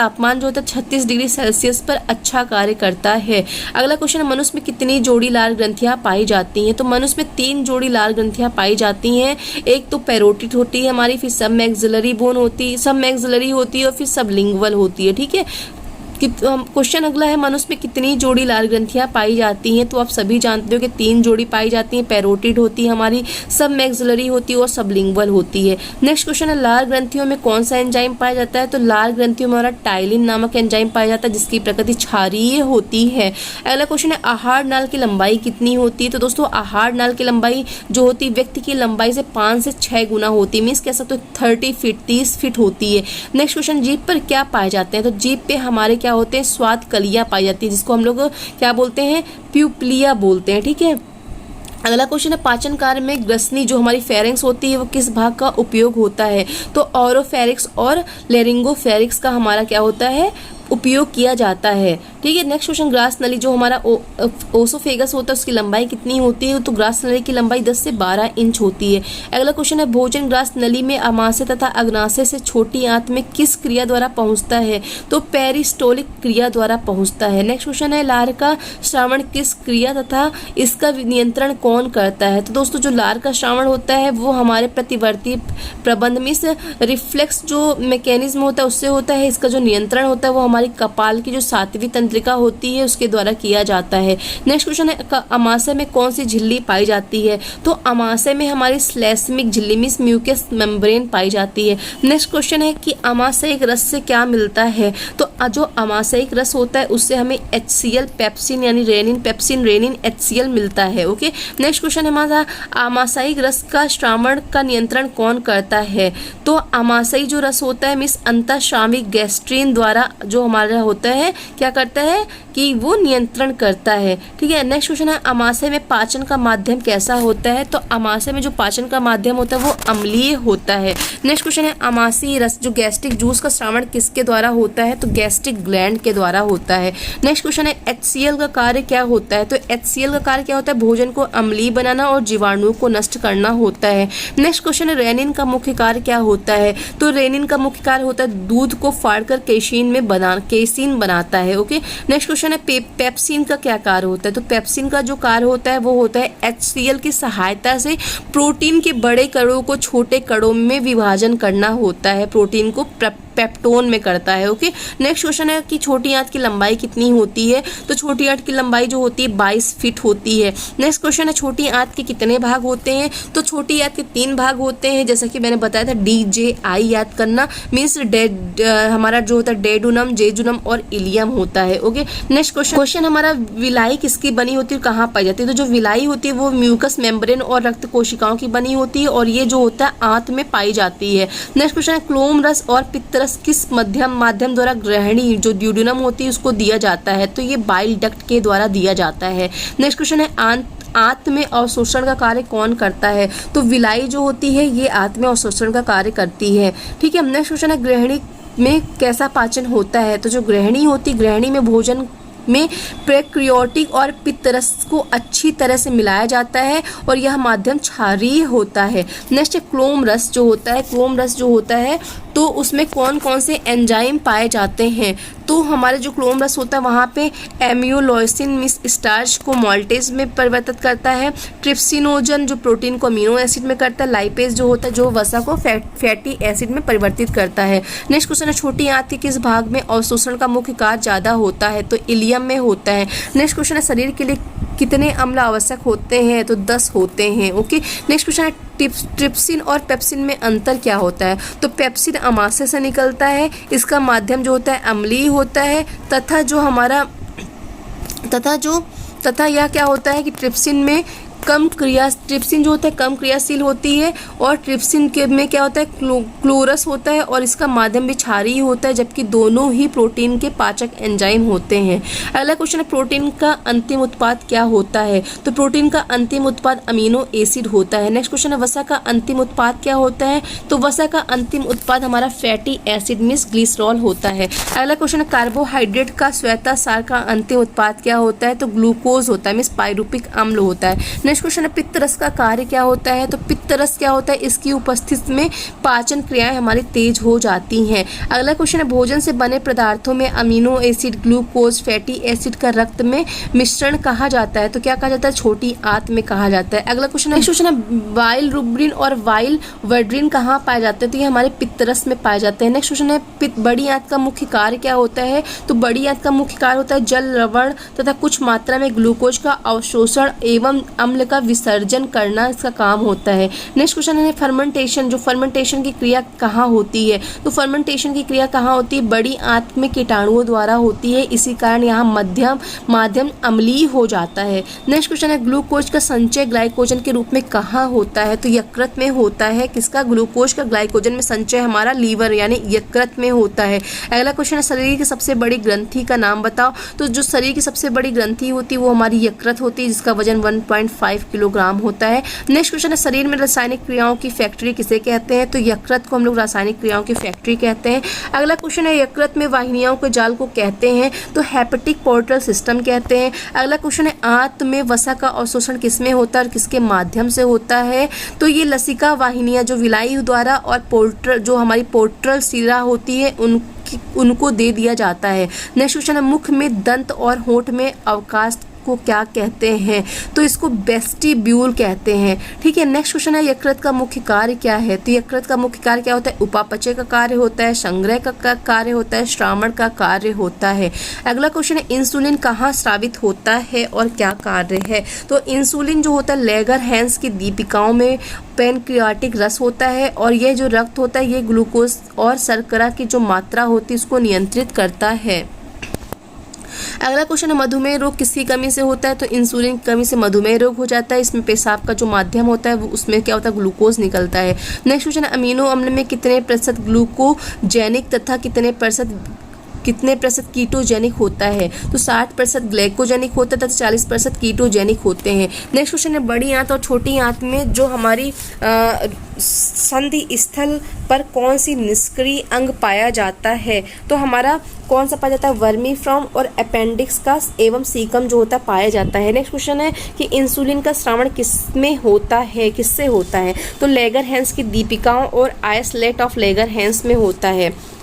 36 डिग्री सेल्सियस पर अच्छा कार्य करता है। अगला क्वेश्चन है मनुष्य में कितनी जोड़ी लाल ग्रंथियां पाई जाती हैं? तो मनुष्य में 3 जोड़ी लाल ग्रंथियां पाई जाती हैं। एक तो पैरोटिड होती है हमारी, फिर सब मैक्सिलरी होती है और फिर सबलिंगुअल होती है। ठीक है, क्वेश्चन अगला है मनुष्य में कितनी जोड़ी लाल ग्रंथियां पाई जाती हैं? तो आप सभी जानते हो कि 3 जोड़ी पाई जाती हैं। पैरोटिड होती है हमारी, सब मैक्सिलरी होती है और सबलिंगुअल होती है। नेक्स्ट क्वेश्चन है लाल ग्रंथियों में कौन सा एंजाइम पाया जाता है? तो लाल ग्रंथियों में हमारा टाइलिन नामक एंजाइम पाया जाता है जिसकी प्रकृति क्षारीय होती है। अगला क्वेश्चन है आहार नाल की लंबाई कितनी होती है? तो दोस्तों आहार नाल की लंबाई जो होती है व्यक्ति की लंबाई से 5 से 6 गुना होती है, मीन्स कह सकते हो 30 फीट होती है। नेक्स्ट क्वेश्चन, जीभ पर क्या पाए जाते हैं? तो जीभ पे हमारे क्या होते हैं? स्वाद कलियां पाई जाती है जिसको हम लोग क्या बोलते हैं? प्यूपलिया बोलते हैं। ठीक है, अगला क्वेश्चन है पाचन कार्य में ग्रसनी जो हमारी फेरिंग्स होती है वो किस भाग का उपयोग होता है? तो ऑरोफेरिक्स और लेरिंगोफेरिक्स का हमारा क्या होता है? उपयोग किया जाता है। ठीक है, नेक्स्ट क्वेश्चन ग्रास नली जो हमारा ओसोफेगस होता है उसकी लंबाई कितनी होती है? तो ग्रास नली की लंबाई 10 से 12 इंच होती है। अगला क्वेश्चन है भोजन ग्रास नली में अमाशय तथा अग्नाशय से छोटी आंत में किस क्रिया द्वारा पहुंचता है? तो पेरिस्टोलिक क्रिया द्वारा पहुंचता है। नेक्स्ट क्वेश्चन है लार का श्रावण किस क्रिया तथा इसका नियंत्रण कौन करता है? तो दोस्तों जो लार का श्रावण होता है वो हमारे प्रतिवर्ती प्रबंध में रिफ्लेक्स जो मैकेनिज्म होता है उससे होता है। इसका जो नियंत्रण होता है वो हमारी कपाल की जो 7वीं तंत्रिका होती है उसके द्वारा किया जाता है। नेक्स्ट क्वेश्चन है अमाशय में कौन सी झिल्ली पाई जाती है? तो अमाशय में हमारी स्लेस्मिक झिल्ली मीन्स म्यूकस मेम्ब्रेन पाई जाती है। नेक्स्ट क्वेश्चन है कि अमाशयिक रस से क्या मिलता है? तो जो अमाशयिक रस होता है उससे हमें HCl पेप्सिन यानी रेनिन HCl मिलता है। ओके, नेक्स्ट क्वेश्चन है हमारा अमाशयिक रस का श्रावण का नियंत्रण कौन करता है? तो अमाशयी जो रस होता है मीन्स अंतःश्रावी गैस्ट्रीन द्वारा जो हमारा होता है क्या करता है कि वो नियंत्रण करता है। ठीक है, नेक्स्ट क्वेश्चन है अमाशय में पाचन का माध्यम कैसा होता है? तो अमाशय में जो पाचन का माध्यम होता है वो अम्लीय होता है। नेक्स्ट क्वेश्चन है अमाशयी रस जो गैस्ट्रिक जूस का श्रावण किसके द्वारा होता है? तो गैस्ट्रिक ग्लैंड के द्वारा होता है। नेक्स्ट क्वेश्चन है HCl का कार्य क्या होता है? तो HCl का कार्य क्या होता है? भोजन को अम्लीय बनाना और जीवाणुओं को नष्ट करना होता है। नेक्स्ट क्वेश्चन है रेनिन का मुख्य कार्य क्या होता है? तो रेनिन का मुख्य कार्य होता है दूध को फाड़कर केशिन में बनाना। केसिन बनाता है। ओके, नेक्स्ट क्वेश्चन है पेप्सिन का क्या कार्य होता है? तो पेप्सिन का जो कार्य होता है वो होता है HCl की सहायता से प्रोटीन के बड़े कणों को छोटे कणों में विभाजन करना होता है, प्रोटीन को पेप्टोन में करता है। ओके, नेक्स्ट क्वेश्चन है कि छोटी आंत की लंबाई कितनी होती है? तो छोटी आंत की लंबाई जो होती है 22 फीट होती है। नेक्स्ट क्वेश्चन है छोटी आंत के कितने भाग होते हैं? तो छोटी आंत के 3 भाग होते हैं, जैसा कि मैंने बताया था DJI याद करना, मीन्स हमारा जो होता है डेडुनम, जेजुनम और इलियम होता है। ओके, नेक्स्ट क्वेश्चन हमारा विलाई किसकी बनी होती है, कहाँ पाई जाती है? तो जो विलाई होती है वो म्यूकस मेम्ब्रेन और रक्त कोशिकाओं की बनी होती है और ये जो होता है आंत में पाई जाती है। नेक्स्ट क्वेश्चन है क्लोम रस और पित्त रस किस माध्यम द्वारा ग्रहणी जो ड्यूडेनम होती है उसको दिया जाता है? तो ये बाइल डक्ट के द्वारा दिया जाता है। नेक्स्ट क्वेश्चन है आंत में अवशोषण का कार्य कौन करता है? तो विलाई जो होती है ये आंत में अवशोषण का कार्य करती है। ठीक है, नेक्स्ट क्वेश्चन है ग्रहणी में कैसा पाचन होता है? तो जो ग्रहणी होती है, ग्रहणी में भोजन में प्रोक्रियोटिक और पित्तरस को अच्छी तरह से मिलाया जाता है और यह माध्यम क्षारीय होता है। नेक्स्ट क्लोम रस जो होता है, क्लोम रस जो होता है तो उसमें कौन कौन से एंजाइम पाए जाते हैं? तो हमारे जो क्लोम रस होता है वहाँ पे एम्यूलोसिन मिस स्टार्च को मॉल्टेज में परिवर्तित करता है, ट्रिप्सिनोजन जो प्रोटीन को अमीनो एसिड में करता है, लाइपेज जो होता है जो वसा को फैटी एसिड में परिवर्तित करता है। नेक्स्ट क्वेश्चन है छोटी आंत के किस भाग में अवशोषण का मुख्य कार्य ज़्यादा होता है? तो इलियम में होता है। नेक्स्ट क्वेश्चन है शरीर के लिए कितने अम्ल आवश्यक होते हैं? तो 10 होते हैं। ओके, नेक्स्ट क्वेश्चन है ट्रिप्सिन और पेप्सिन में अंतर क्या होता है? तो पेप्सिन अमाशय से निकलता है, इसका माध्यम जो होता है अम्लीय होता है, तथा यह क्या होता है कि ट्रिप्सिन जो होता है कम क्रियाशील होती है और ट्रिप्सिन के में क्या होता है क्लोरस होता है और इसका माध्यम भी क्षारीय होता है, जबकि दोनों ही प्रोटीन के पाचक एंजाइम होते हैं। अगला क्वेश्चन है प्रोटीन का अंतिम उत्पाद क्या होता है? तो प्रोटीन का अंतिम उत्पाद अमीनो एसिड होता है। नेक्स्ट क्वेश्चन है वसा का अंतिम उत्पाद क्या होता है? तो वसा का अंतिम उत्पाद हमारा फैटी एसिड मीन्स ग्लिसरॉल होता है। अगला क्वेश्चन है कार्बोहाइड्रेट का श्वेता सार का अंतिम उत्पाद क्या होता है? तो ग्लूकोज होता है मीन्स पाइरुविक अम्ल होता है। नेक्स्ट क्वेश्चन है पित्तरस का कार्य क्या होता है? तो पित्तरस क्या होता है? इसकी उपस्थिति में पाचन क्रियाएं हमारी तेज हो जाती हैं। अगला क्वेश्चन है भोजन से बने पदार्थों में amino acid, glucose, fatty acid का रक्त में मिश्रण कहा जाता है? तो क्या कहा जाता है? छोटी आंत में कहा जाता है। अगला क्वेश्चन है वाइल रुब्रिन और वाइल वर्ड्रिन कहाँ पाए जाते हैं? तो ये हमारे पित्तरस में पाए जाते हैं। नेक्स्ट क्वेश्चन है बड़ी आंत का मुख्य कार्य क्या होता है? तो बड़ी आंत का मुख्य कार्य होता है जल, लवण तथा कुछ मात्रा में ग्लूकोज का अवशोषण एवं अम्ल का विसर्जन करना इसका काम होता है। नेक्स्ट क्वेश्चन है फर्मेंटेशन, जो फर्मेंटेशन की क्रिया कहाँ होती है? तो फर्मेंटेशन की क्रिया कहाँ होती है? बड़ी आंत में कीटाणुओं द्वारा होती है, इसी कारण यहाँ माध्यम अम्लीय हो जाता है। नेक्स्ट क्वेश्चन है ग्लूकोज का संचय ग्लाइकोजन के रूप में कहाँ होता है? तो यकृत में होता है। किसका? ग्लूकोज का ग्लाइकोजन में संचय हमारा लीवर यानी यकृत में होता है। अगला क्वेश्चन है शरीर की सबसे बड़ी ग्रंथि का नाम बताओ। तो जो शरीर की सबसे बड़ी ग्रंथि होती है वो हमारी यकृत होती है, जिसका वजन 1.5 किलोग्राम होता है। नेक्स्ट क्वेश्चन है शरीर में रासायनिक क्रियाओं की फैक्ट्री किसे कहते हैं? तो यकृत को हम लोग रासायनिक क्रियाओं की फैक्ट्री कहते हैं। अगला क्वेश्चन है यकृत में वाहिनियों के जाल को कहते हैं? तो हेपेटिक पोर्टल सिस्टम कहते हैं। अगला क्वेश्चन है आंत में वसा का अवशोषण किसमें होता है और किसके माध्यम से होता है? तो ये लसिका वाहिनियां जो विलाई द्वारा और पोर्टल जो हमारी पोर्टल सिरा होती है उनको दे दिया जाता है। नेक्स्ट क्वेश्चन है मुख में दंत और होंठ में अवकाश को क्या कहते हैं? तो इसको वेस्टिब्यूल कहते हैं। ठीक है, नेक्स्ट क्वेश्चन है यकृत का मुख्य कार्य क्या है? तो यकृत का मुख्य कार्य क्या होता है? उपापचय का कार्य होता है, संग्रह का कार्य होता है, श्रावण का कार्य होता है। अगला क्वेश्चन है इंसुलिन कहाँ स्रावित होता है और क्या कार्य है? तो इंसुलिन जो होता है लेगरहैंस की दीपिकाओं में पैनक्रियाटिक रस होता है और यह जो रक्त होता है ये ग्लूकोज और शर्करा की जो मात्रा होती है उसको नियंत्रित करता है। अगला क्वेश्चन है मधुमेह रोग किसकी कमी से होता है? तो इंसुलिन की कमी से मधुमेह रोग हो जाता है। इसमें पेशाब का जो माध्यम होता है वो उसमें क्या होता है? ग्लूकोज निकलता है। नेक्स्ट क्वेश्चन है अमीनो अम्ल में कितने प्रतिशत ग्लूकोजेनिक तथा कितने प्रतिशत कीटोजेनिक होता है? तो 60% ग्लाइकोजेनिक होता है तथा 40% कीटोजेनिक होते हैं। नेक्स्ट क्वेश्चन है बड़ी आंत और छोटी आंत में जो हमारी संधि स्थल पर कौन सी निष्क्रिय अंग पाया जाता है? तो हमारा कौन सा पाया जाता है? वर्मीफ्रॉम और अपेंडिक्स का एवं सीकम जो होता है पाया जाता है। नेक्स्ट क्वेश्चन है कि इंसुलिन का श्रावण किसमें होता है, किससे होता है? तो लेगरहैंस की दीपिकाओं और आइसलेट ऑफ लेगरहैंस में होता है।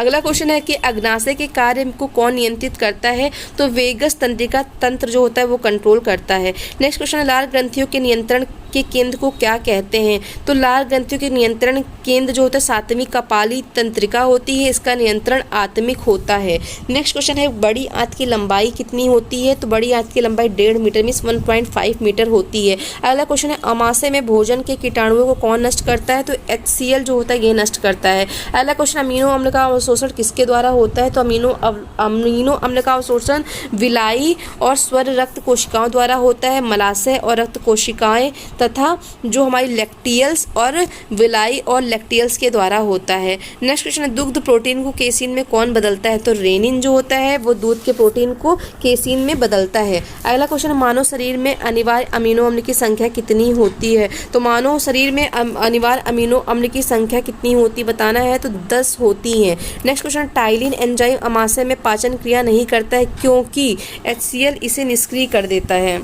अगला क्वेश्चन है कि अग्नाशय के कार्य को कौन नियंत्रित करता है? तो वेगस तंत्रिका तंत्र जो होता है वो कंट्रोल करता है। नेक्स्ट क्वेश्चन है लाल ग्रंथियों के नियंत्रण के केंद्र को क्या कहते हैं? तो लाल ग्रंथियों के नियंत्रण केंद्र जो होता है सातवीं कपाली तंत्रिका होती है, इसका नियंत्रण आत्मिक होता है। नेक्स्ट क्वेश्चन है बड़ी आंत की लंबाई कितनी होती है? तो बड़ी आंत की लंबाई 1.5 मीटर मीन्स 1.5 मीटर होती है। अगला क्वेश्चन है अमाशय में भोजन के कीटाणुओं को कौन नष्ट करता है? तो HCl जो होता है ये नष्ट करता है। अगला क्वेश्चन अमीनो अम्ल का अवशोषण किसके द्वारा होता है? तो अमीनो अम्ल का अवशोषण विलाई और स्वर रक्त कोशिकाओं द्वारा होता है। मलाशय और रक्त कोशिकाएं तथा जो हमारी लैक्टियल्स और विलाई और लैक्टियल्स के द्वारा होता है। नेक्स्ट क्वेश्चन है दुग्ध प्रोटीन को केसीन में कौन बदलता है? तो रेनिन जो होता है वो दूध के प्रोटीन को केसीन में बदलता है। अगला क्वेश्चन है मानव शरीर में अनिवार्य अमीनो अम्ल की संख्या कितनी होती है? तो मानव शरीर में अनिवार्य अमीनो अम्ल की संख्या कितनी होती बताना है? तो 10 होती है। नेक्स्ट क्वेश्चन टाइलिन एंजाइम अमाशय में पाचन क्रिया नहीं करता है क्योंकि HCl इसे निष्क्रिय कर देता है।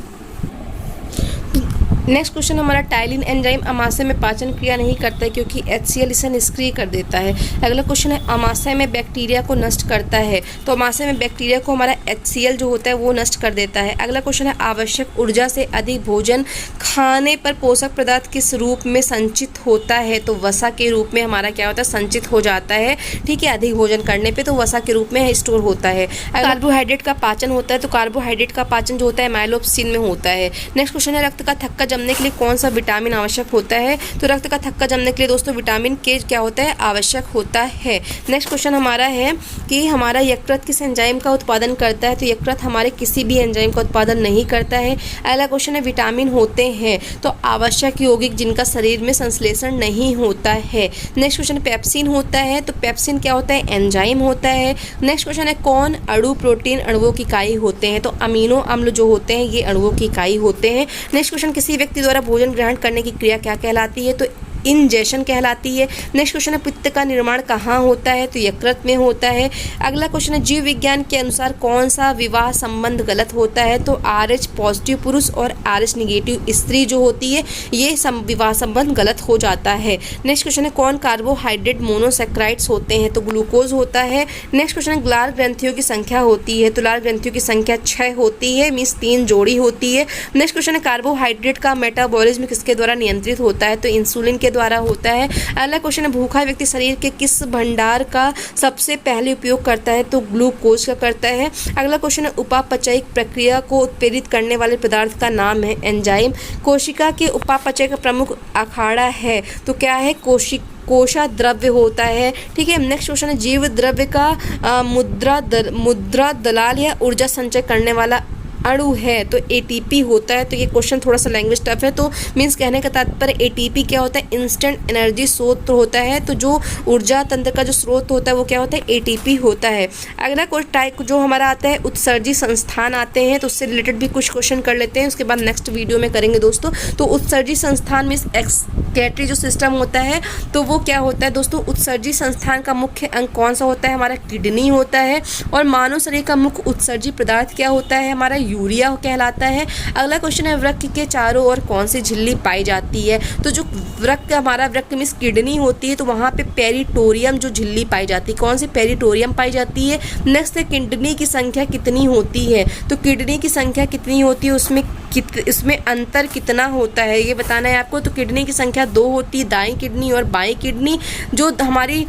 नेक्स्ट क्वेश्चन हमारा टाइलिन एंजाइम अमाशय में पाचन क्रिया नहीं करता है क्योंकि HCl इसे निष्क्रिय कर देता है। अगला क्वेश्चन है अमाशय में बैक्टीरिया को नष्ट करता है। तो अमाशय में बैक्टीरिया को हमारा HCl जो होता है वो नष्ट कर देता है। अगला क्वेश्चन है आवश्यक ऊर्जा से अधिक भोजन खाने पर पोषक पदार्थ किस रूप में संचित होता है? तो वसा के रूप में हमारा क्या होता है? संचित हो जाता है। ठीक है, अधिक भोजन करने पर तो वसा के रूप में स्टोर होता है। कार्बोहाइड्रेट का पाचन होता है। तो कार्बोहाइड्रेट का पाचन जो होता है माइलोप्सिन में होता है। नेक्स्ट क्वेश्चन है रक्त का थक्का जमने के लिए कौन सा विटामिन आवश्यक होता है? तो रक्त का थक्का जमने के लिए दोस्तों विटामिन के क्या होता है? आवश्यक होता है। नेक्स्ट क्वेश्चन हमारा है कि हमारा यकृत किस एंजाइम का उत्पादन करता है? तो यकृत हमारे किसी भी एंजाइम का उत्पादन नहीं करता है। अगला क्वेश्चन है विटामिन होते हैं तो आवश्यक यौगिक जिनका शरीर में संश्लेषण नहीं होता है। नेक्स्ट क्वेश्चन पेप्सिन होता है। तो पेप्सिन क्या होता है? एंजाइम होता है। नेक्स्ट क्वेश्चन है कौन अणु प्रोटीन अणुओं की इकाई होते हैं? तो अमीनो अम्ल जो होते हैं ये अणुओं की इकाई होते हैं। नेक्स्ट क्वेश्चन किसी व्यक्ति द्वारा भोजन ग्रहण करने की क्रिया क्या कहलाती है? तो इंजेशन कहलाती है। नेक्स्ट क्वेश्चन है पित्त का निर्माण कहाँ होता है? तो यकृत में होता है। अगला क्वेश्चन है जीव विज्ञान के अनुसार कौन सा विवाह संबंध गलत होता है? तो RH पॉजिटिव पुरुष और RH निगेटिव स्त्री जो होती है ये विवाह संबंध गलत हो जाता है। नेक्स्ट क्वेश्चन है कौन कार्बोहाइड्रेट मोनोसेक्राइड्स होते हैं? तो ग्लूकोज होता है। नेक्स्ट क्वेश्चन है लाल ग्रंथियों की संख्या होती है। तो लाल ग्रंथियों की संख्या 6 होती है मीन्स 3 जोड़ी होती है। नेक्स्ट क्वेश्चन है कार्बोहाइड्रेट का मेटाबॉलिज्म किसके द्वारा नियंत्रित होता है? तो इंसुलिन के द्वारा होता है। अगला क्वेश्चन है भूखा व्यक्ति शरीर के किस भंडार का सबसे पहले उपयोग करता है? तो ग्लूकोज का करता है। अगला क्वेश्चन है उपापचयिक प्रक्रिया को उत्प्रेरित करने वाले पदार्थ का नाम है एंजाइम। कोशिका के उपापचय का प्रमुख अखाड़ा है तो क्या है? कोशा द्रव्य होता है। ठीक है, नेक्स्ट क्वेश्चन है जीव द्रव्य का मुद्रा दलाल या ऊर्जा संचय करने वाला अणु है तो ATP होता है। तो ये क्वेश्चन थोड़ा सा लैंग्वेज टफ है तो मीन्स कहने का तात्पर्य ATP क्या होता है? इंस्टेंट एनर्जी स्रोत होता है। तो जो ऊर्जा तंत्र का जो स्रोत होता है वो क्या होता है? ATP होता है। अगला टाइप जो हमारा आता है उत्सर्जी संस्थान आते हैं तो उससे रिलेटेड भी कुछ क्वेश्चन कर लेते हैं, उसके बाद नेक्स्ट वीडियो में करेंगे दोस्तों। तो उत्सर्जी संस्थान मीन्स एक्सक्रीटरी जो सिस्टम होता है तो वो क्या होता है दोस्तों? उत्सर्जी संस्थान का मुख्य अंग कौन सा होता है? हमारा किडनी होता है। और मानव शरीर का मुख्य उत्सर्जी पदार्थ क्या होता है? हमारा यूरिया कहलाता है। अगला क्वेश्चन है वृक्क के चारों ओर कौन सी झिल्ली पाई जाती है? तो जो वृक्क हमारा वृक्क मीन्स किडनी होती है तो वहाँ पे पेरिटोरियम जो झिल्ली पाई जाती है, कौन सी? पेरिटोरियम पाई जाती है। नेक्स्ट है किडनी की संख्या कितनी होती है? तो किडनी की संख्या कितनी होती है उसमें अंतर कितना होता है ये बताना है आपको। तो किडनी की संख्या 2 होती है, दाईं किडनी और बाईं किडनी। जो हमारी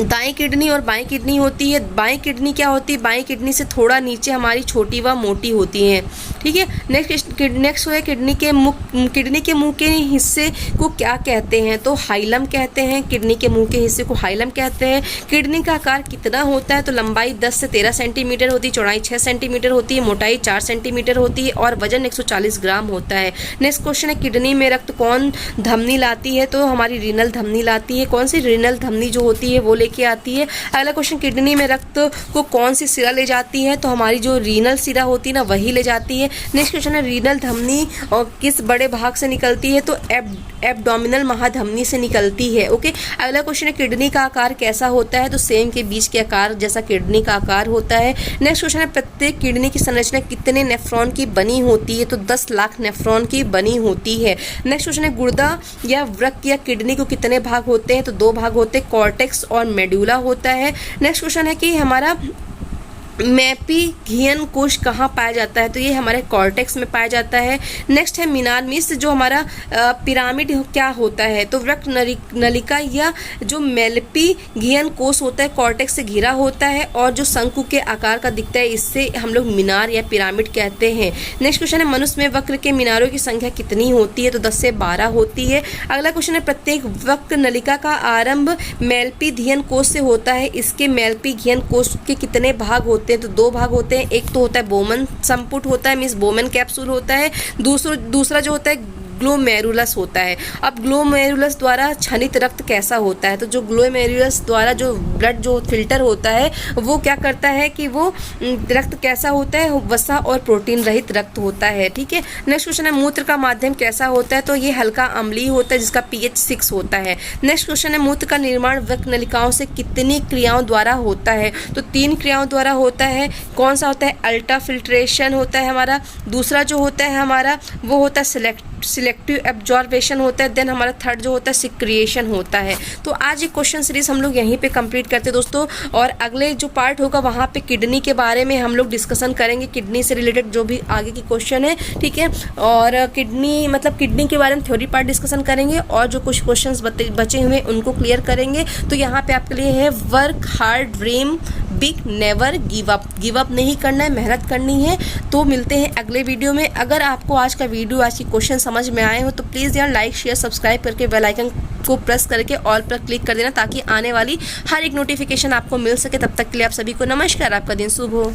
दाईं किडनी और बाईं किडनी होती है, बाईं किडनी क्या होती है? बाईं किडनी से थोड़ा नीचे हमारी छोटी व मोटी होती है। ठीक है, नेक्स्ट है किडनी के मुंह के हिस्से को क्या कहते हैं? तो हाइलम कहते हैं। किडनी के मुंह के हिस्से को हाइलम कहते हैं। किडनी का आकार कितना होता है? तो लंबाई 10 से 13 सेंटीमीटर होती है, चौड़ाई 6 सेंटीमीटर होती है, मोटाई 4 सेंटीमीटर होती है और वजन 140 ग्राम होता है। नेक्स्ट क्वेश्चन है किडनी में रक्त कौन धमनी लाती है? तो हमारी रीनल धमनी लाती है। कौन सी? रीनल धमनी जो होती है वो लेके आती है। अगला क्वेश्चन किडनी में रक्त को कौन सी सिरा ले जाती है? तो हमारी जो रीनल सिरा होती है ना वही ले जाती है। नेक्स्ट क्वेश्चन है रीनल धमनी और किस बड़े भाग से निकलती है? तो एब्डोमिनल महाधमनी से निकलती है। ओके, अगला क्वेश्चन है किडनी का आकार कैसा होता है? तो सेम के बीच के आकार जैसा किडनी का आकार होता है। नेक्स्ट क्वेश्चन है प्रत्येक किडनी की संरचना कितने नेफ्रॉन की बनी होती है? तो 10 लाख नेफ्रॉन की बनी होती है। नेक्स्ट क्वेश्चन है गुर्दा या वृक्क या किडनी को कितने भाग होते हैं? तो 2 भाग होते हैं, कॉर्टेक्स और मेडुला होता है। नेक्स्ट क्वेश्चन है कि हमारा मेपिगियन कोश कहाँ पाया जाता है, तो ये हमारे कॉर्टेक्स में पाया जाता है। नेक्स्ट है मीनार मिस, जो हमारा पिरामिड क्या होता है, तो वृक्क नलिका या जो मेपिगियन कोश होता है कॉर्टेक्स से घिरा होता है और जो शंकु के आकार का दिखता है, इससे हम लोग मीनार या पिरामिड कहते हैं। नेक्स्ट क्वेश्चन है मनुष्य में वक्र के मीनारों की संख्या कितनी होती है, तो 10 से 12 होती है। अगला क्वेश्चन है प्रत्येक वक्र नलिका का आरंभ मेपिगियन कोश से होता है, इसके मेपिगियन कोश के कितने भाग होते हैं, तो 2 भाग होते हैं। एक तो होता है बोमन संपुट होता है, मींस बोमन कैप्सूल होता है। दूसरा जो होता है ग्लोमेरुलस होता है। अब ग्लोमेरुलस द्वारा क्षनित रक्त कैसा होता है, तो जो ग्लोमेरुलस द्वारा जो ब्लड जो फिल्टर होता है वो क्या करता है कि वो रक्त कैसा होता है, वसा और प्रोटीन रहित रक्त होता है। ठीक है। नेक्स्ट क्वेश्चन है मूत्र का माध्यम कैसा होता है, तो ये हल्का अम्लीय होता है जिसका pH 6 होता है। नेक्स्ट क्वेश्चन है मूत्र का निर्माण वृक्क नलिकाओं से कितनी क्रियाओं द्वारा होता है, तो 3 क्रियाओं द्वारा होता है। कौन सा होता है, अल्ट्रा फिल्ट्रेशन होता है हमारा, दूसरा जो होता है हमारा वो होता है सिलेक्टिव एब्जॉर्बेशन होता है, देन हमारा थर्ड जो होता है सिक्रिएशन होता है। तो आज ये क्वेश्चन सीरीज हम लोग यहीं पे कंप्लीट करते हैं दोस्तों, और अगले जो पार्ट होगा वहाँ पे किडनी के बारे में हम लोग डिस्कशन करेंगे, किडनी से रिलेटेड जो भी आगे की क्वेश्चन है। ठीक है। और किडनी के बारे में थ्योरी पार्ट डिस्कशन करेंगे और जो कुछ क्वेश्चन बचे हुए उनको क्लियर करेंगे। तो यहाँ पे आपके लिए है work hard dream big never give up नहीं करना है, मेहनत करनी है। तो मिलते हैं अगले वीडियो में। अगर आपको आज का वीडियो, आज की क्वेश्चन समझ में आए हो तो प्लीज़ यार लाइक शेयर सब्सक्राइब करके बेल आइकन को प्रेस करके ऑल पर क्लिक कर देना, ताकि आने वाली हर एक नोटिफिकेशन आपको मिल सके। तब तक के लिए आप सभी को नमस्कार, आपका दिन शुभ हो।